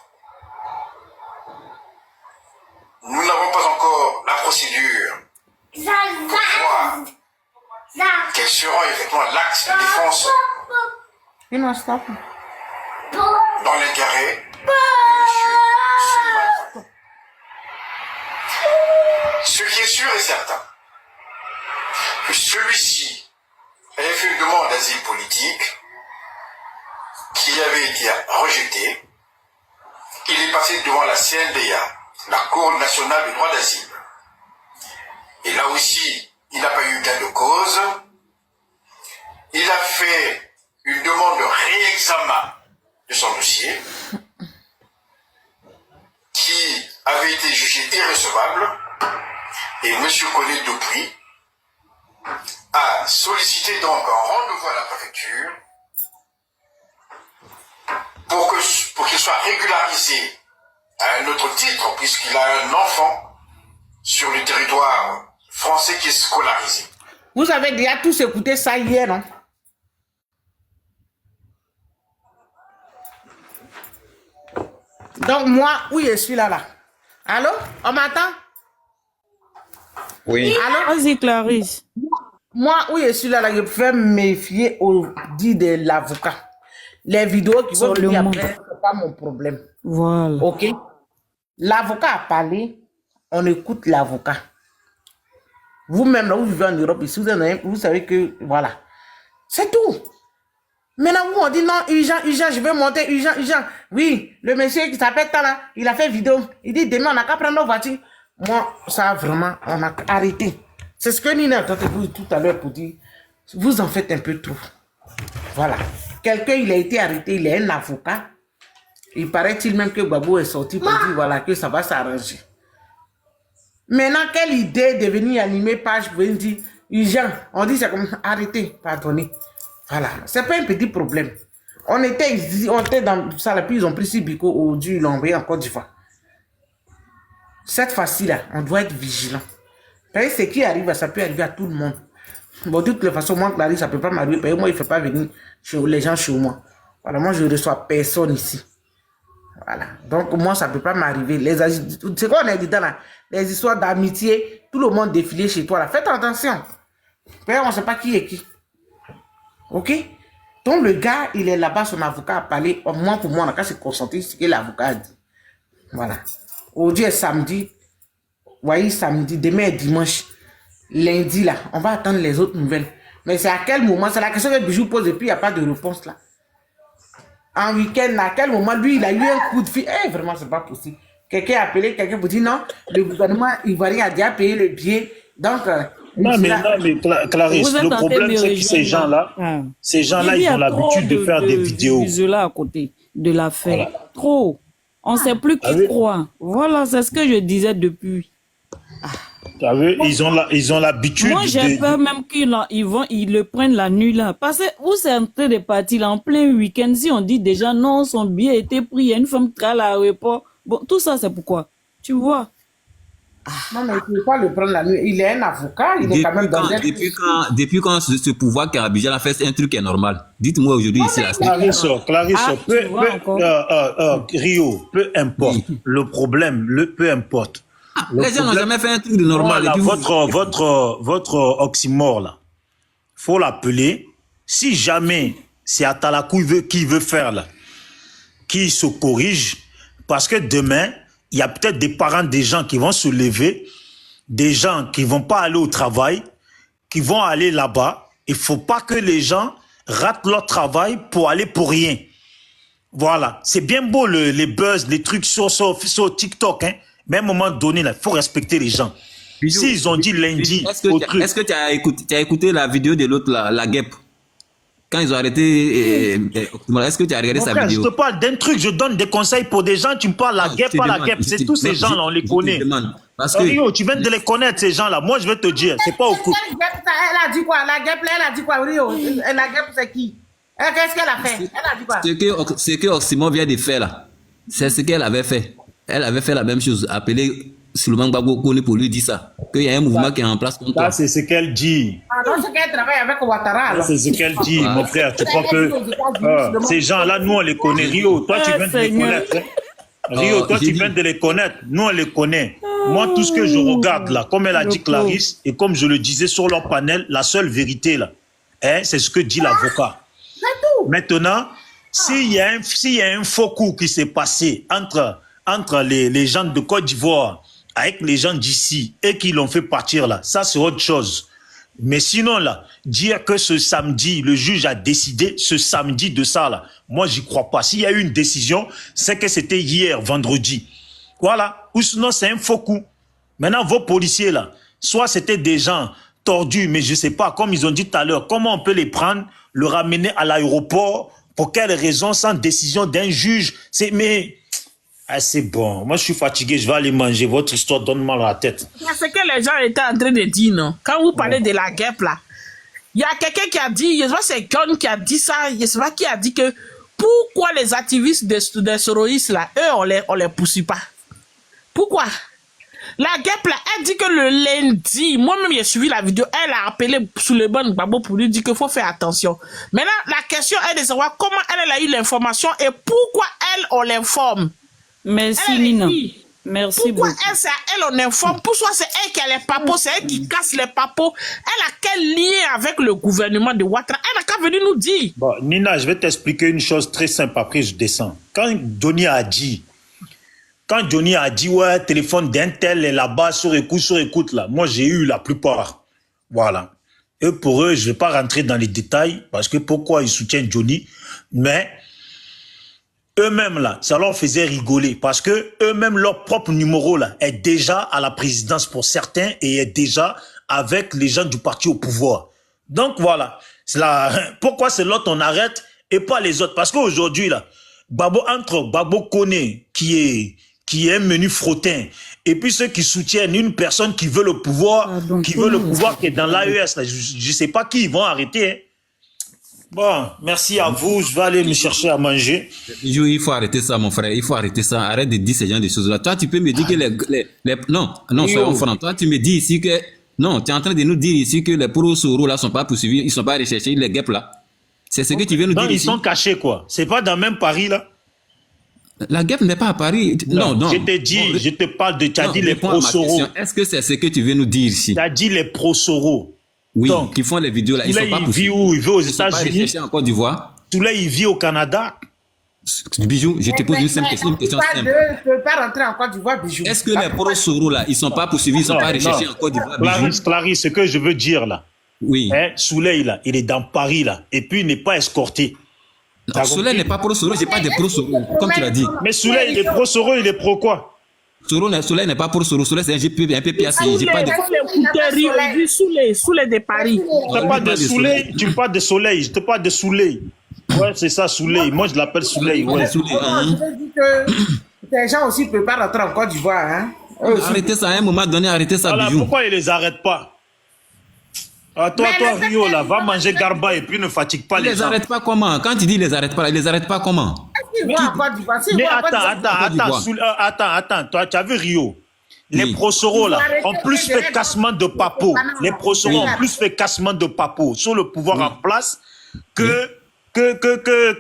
Nous n'avons pas encore la procédure pour voir quels seront effectivement l'axe de défense dans l'intérêt de M. Suleiman. Ce qui est sûr et certain, que celui-ci avait fait une demande d'asile politique qui avait été rejetée. Il est passé devant la CNDA, la Cour nationale du droit d'asile. Et là aussi, il n'a pas eu gain de cause. Il a fait une demande de réexamen de son dossier qui avait été jugé irrecevable. Et M. Koné Dupuis a sollicité donc un rendez-vous à la préfecture pour qu'il soit régularisé à un autre titre, puisqu'il a un enfant sur le territoire français qui est scolarisé. Vous avez déjà tous écouté ça hier, non? Donc moi, oui, je suis là. Allô? On m'entend? Oui. Allô? Vas-y, Clarisse. Moi, oui, je suis là, je peux me méfier au dit de l'avocat. Les vidéos qui vont venir après, c'est pas mon problème. Voilà. Ok? L'avocat a parlé, on écoute l'avocat. Vous-même, là, vous vivez en Europe, ici, vous savez que, voilà. C'est tout. Maintenant, vous, on dit non, urgent, je veux monter, urgent. Oui, le monsieur qui s'appelle Tala, il a fait vidéo. Il dit, demain, on n'a qu'à prendre nos voitures. Moi, ça, vraiment, on a arrêté. C'est ce que Nina a tenté tout à l'heure pour dire, vous en faites un peu trop. Voilà. Quelqu'un, il a été arrêté, il est un avocat. Il paraît-il même que Gbagbo est sorti pour dire, voilà, que ça va s'arranger. Maintenant, quelle idée de venir animer page pour dire, urgent, on dit c'est comme, arrêtez, pardonnez. Voilà, c'est pas un petit problème. On était dans ça, puis ils ont pris Sibiko au Dieu, ils l'ont envoyé en Côte d'Ivoire. Cette fois-ci-là, on doit être vigilant. Parce que ce qui arrive, ça peut arriver à tout le monde. Bon, de toutes les façons, moi, Clarisse, ça peut pas m'arriver. Parce que moi, il ne fait pas venir les gens chez moi. Voilà, moi, je ne reçois personne ici. Voilà. Donc, moi, ça ne peut pas m'arriver. C'est quoi on a dit dans les histoires d'amitié, tout le monde défilé chez toi. Là. Faites attention. Parce qu'on ne sait pas qui est qui. Ok? Donc, le gars, il est là-bas, son avocat a parlé. Moi, pour moi, on a qu'à se concentrer sur ce que l'avocat a dit. Voilà. Aujourd'hui est samedi. Voyez, samedi, demain est dimanche. Lundi, là, on va attendre les autres nouvelles. Mais c'est à quel moment? C'est la question que Bijou pose et puis il n'y a pas de réponse là. En week-end, à quel moment, lui, il a eu un coup de fil. Eh, vraiment, c'est pas possible. Quelqu'un a appelé, quelqu'un vous dit non, le gouvernement ivoirien a déjà payé le billet. Donc, non, mais Clarisse, le problème, c'est que ces gens-là, ils ont l'habitude de faire des vidéos. Là à côté de l'affaire. Voilà. Trop. On ne sait plus qui croit. Voilà, c'est ce que je disais depuis. Ils ont l'habitude. Moi, j'ai peur même qu'ils le prennent la nuit là. Parce que où c'est en train de partir là, en plein week-end, si on dit déjà non, son billet a été pris, il y a une femme qui est à l'aéroport. Bon, tout ça, c'est pourquoi? Tu vois? Non, mais il ne peut pas le prendre la nuit. Il est un avocat, il est quand même dans depuis quand ce pouvoir qui a Abidjan a fait, c'est un truc qui est normal. Dites-moi aujourd'hui ici. Clarisse, Rio, peu importe. Le problème, peu importe. Les gens n'ont jamais fait un truc de normal. Voilà, votre oxymore là, faut l'appeler. Si jamais c'est Atalakou qui veut faire là, qui se corrige, parce que demain, il y a peut-être des parents des gens qui vont se lever, des gens qui vont pas aller au travail, qui vont aller là-bas. Il faut pas que les gens ratent leur travail pour aller pour rien. Voilà. C'est bien beau les buzz, les trucs sur TikTok, hein. Mais à un moment donné, il faut respecter les gens. S'ils ont dit lundi est-ce que tu as écouté la vidéo de l'autre, la guêpe? Quand ils ont arrêté, est-ce que tu as regardé sa vidéo? Je te parle d'un truc, je donne des conseils pour des gens, tu me parles la guêpe, pas la guêpe. C'est tous ces gens-là, on les connaît. Parce que Rio, tu viens de les connaître, ces gens-là. Moi, je vais te dire, c'est pas au coup. Elle a dit quoi? La guêpe, elle a dit quoi, Rio? La guêpe, c'est qui? Qu'est-ce qu'elle a fait? Elle a dit quoi? Ce que Oxymore vient de faire là, c'est ce qu'elle avait fait. Elle avait fait la même chose, appeler Souleymane Gbagbo pour lui dire ça. Qu'il y a un mouvement qui est en place contre toi. Ça, c'est ce qu'elle dit. Donc, c'est qu'elle travaille avec Ouattara. C'est ce qu'elle dit, mon frère. Tu crois que ces gens-là, nous, on les connaît. Rio, toi, tu viens de les connaître. Rio, toi, tu viens de les connaître. Nous, on les connaît. Moi, tout ce que je regarde là, comme elle a dit Clarisse, et comme je le disais sur leur panel, la seule vérité là, hein, c'est ce que dit l'avocat. Maintenant, s'il y a un faux coup qui s'est passé entre les gens de Côte d'Ivoire avec les gens d'ici et qui l'ont fait partir là, ça c'est autre chose. Mais sinon là, dire que ce samedi, le juge a décidé ce samedi de ça là, moi j'y crois pas. S'il y a eu une décision, c'est que c'était hier, vendredi. Voilà. Ou sinon c'est un faux coup. Maintenant vos policiers là, soit c'était des gens tordus, mais je sais pas, comme ils ont dit tout à l'heure, comment on peut les prendre, le ramener à l'aéroport, pour quelle raison, sans décision d'un juge? C'est bon. Moi, je suis fatigué. Je vais aller manger. Votre histoire donne mal à la tête. C'est ce que les gens étaient en train de dire, non? Quand vous parlez de la guêpe, là, il y a quelqu'un qui a dit, je sais pas, c'est John qui a dit ça, je sais pas qui a dit que pourquoi les activistes des soroïstes, là, eux, on les poursuit pas? Pourquoi? La guêpe, là, elle dit que le lundi, moi-même, j'ai suivi la vidéo, elle a appelé Souleymane Gbagbo pour lui dire qu'il faut faire attention. Maintenant, la question est de savoir comment elle a eu l'information et pourquoi elle, on l'informe. Merci Nina. Merci pourquoi beaucoup. Elle, c'est à elle on informe? Pourquoi c'est elle qui a les papos? C'est elle qui casse les papos. Elle a quel lien avec le gouvernement de Ouattara? Elle n'a qu'à venir nous dire. Bon, Nina, je vais t'expliquer une chose très simple. Après, je descends. Quand Johnny a dit, ouais, téléphone d'un tel est là-bas, sur écoute, là. Moi, j'ai eu la plupart. Voilà. Et pour eux, je ne vais pas rentrer dans les détails, parce que pourquoi ils soutiennent Johnny, mais eux-mêmes, là, ça leur faisait rigoler, parce que eux-mêmes, leur propre numéro, là, est déjà à la présidence pour certains, et est déjà avec les gens du parti au pouvoir. Donc, voilà. Pourquoi c'est l'autre, on arrête, et pas les autres? Parce qu'aujourd'hui, là, entre Gbagbo Koné, qui est un menu frottin, et puis ceux qui soutiennent une personne qui veut le pouvoir, qui est dans l'AES, là, je ne sais pas qui ils vont arrêter, hein. Bon, merci à vous, je vais aller me chercher à manger. Il faut arrêter ça, mon frère, il faut arrêter ça, arrête de dire ces gens de choses-là. Toi, tu peux me dire que non, soyons francs, toi, tu me dis ici que, non, tu es en train de nous dire ici que les pro-Soro là sont pas poursuivis, ils sont pas recherchés, les guêpes là. C'est ce que tu viens nous dire ils ici. Sont cachés, quoi. C'est pas dans le même Paris, là. La guêpe n'est pas à Paris. Non. Je t'ai dit, je te parle de, tu as dit les pro-Soro. Est-ce que c'est ce que tu veux nous dire ici? Tu as dit les pro-Soro. Oui, qui font les vidéos là. Ils sont pas il vit où? Il vit aux États-Unis. En Côte d'Ivoire. Tout là, il vit au Canada. Bijou, je te pose une simple question, Tu ne peux pas rentrer en Côte d'Ivoire, Bijou. Est-ce que les pro-Soro, là, ils ne sont pas poursuivis, ils ne sont pas recherchés en Côte d'Ivoire, Bijou? Clarisse, ce que je veux dire, là. Oui. Hein, Souley, là, il est dans Paris, là, et puis il n'est pas escorté. Non, Souley n'est pas pro-Soro, je n'ai pas de pro-Soro, comme tu l'as dit. Mais Souley, il est pro-Soro, il est pro quoi? Souley n'est pas pro-Soro, Souley c'est un peu piassé. J'ai pas de... Souley de Paris. Je te parle de Souley, tu me parles de Soleil, je te parle de Souley. Ouais, c'est ça, Souley. Moi, je l'appelle Souley. Ouais. Je dis que les gens aussi ne peuvent pas rentrer en Côte d'Ivoire. Hein? Arrêtez ça à un moment donné, arrêtez ça, voilà, Bijou. Pourquoi ils ne les arrêtent pas? Ah, toi, Rio, là, va manger Garba et puis ne fatigue pas les gens. Ils les arrêtent pas comment? Quand tu dis ils les arrêtent pas, ils les arrêtent pas comment? Mais attends, toi, tu as vu Rio? Les pro-Soro, là, ont plus fait cassement de papeau. Les pro-Soro ont plus fait cassement de papeau sur le pouvoir en place que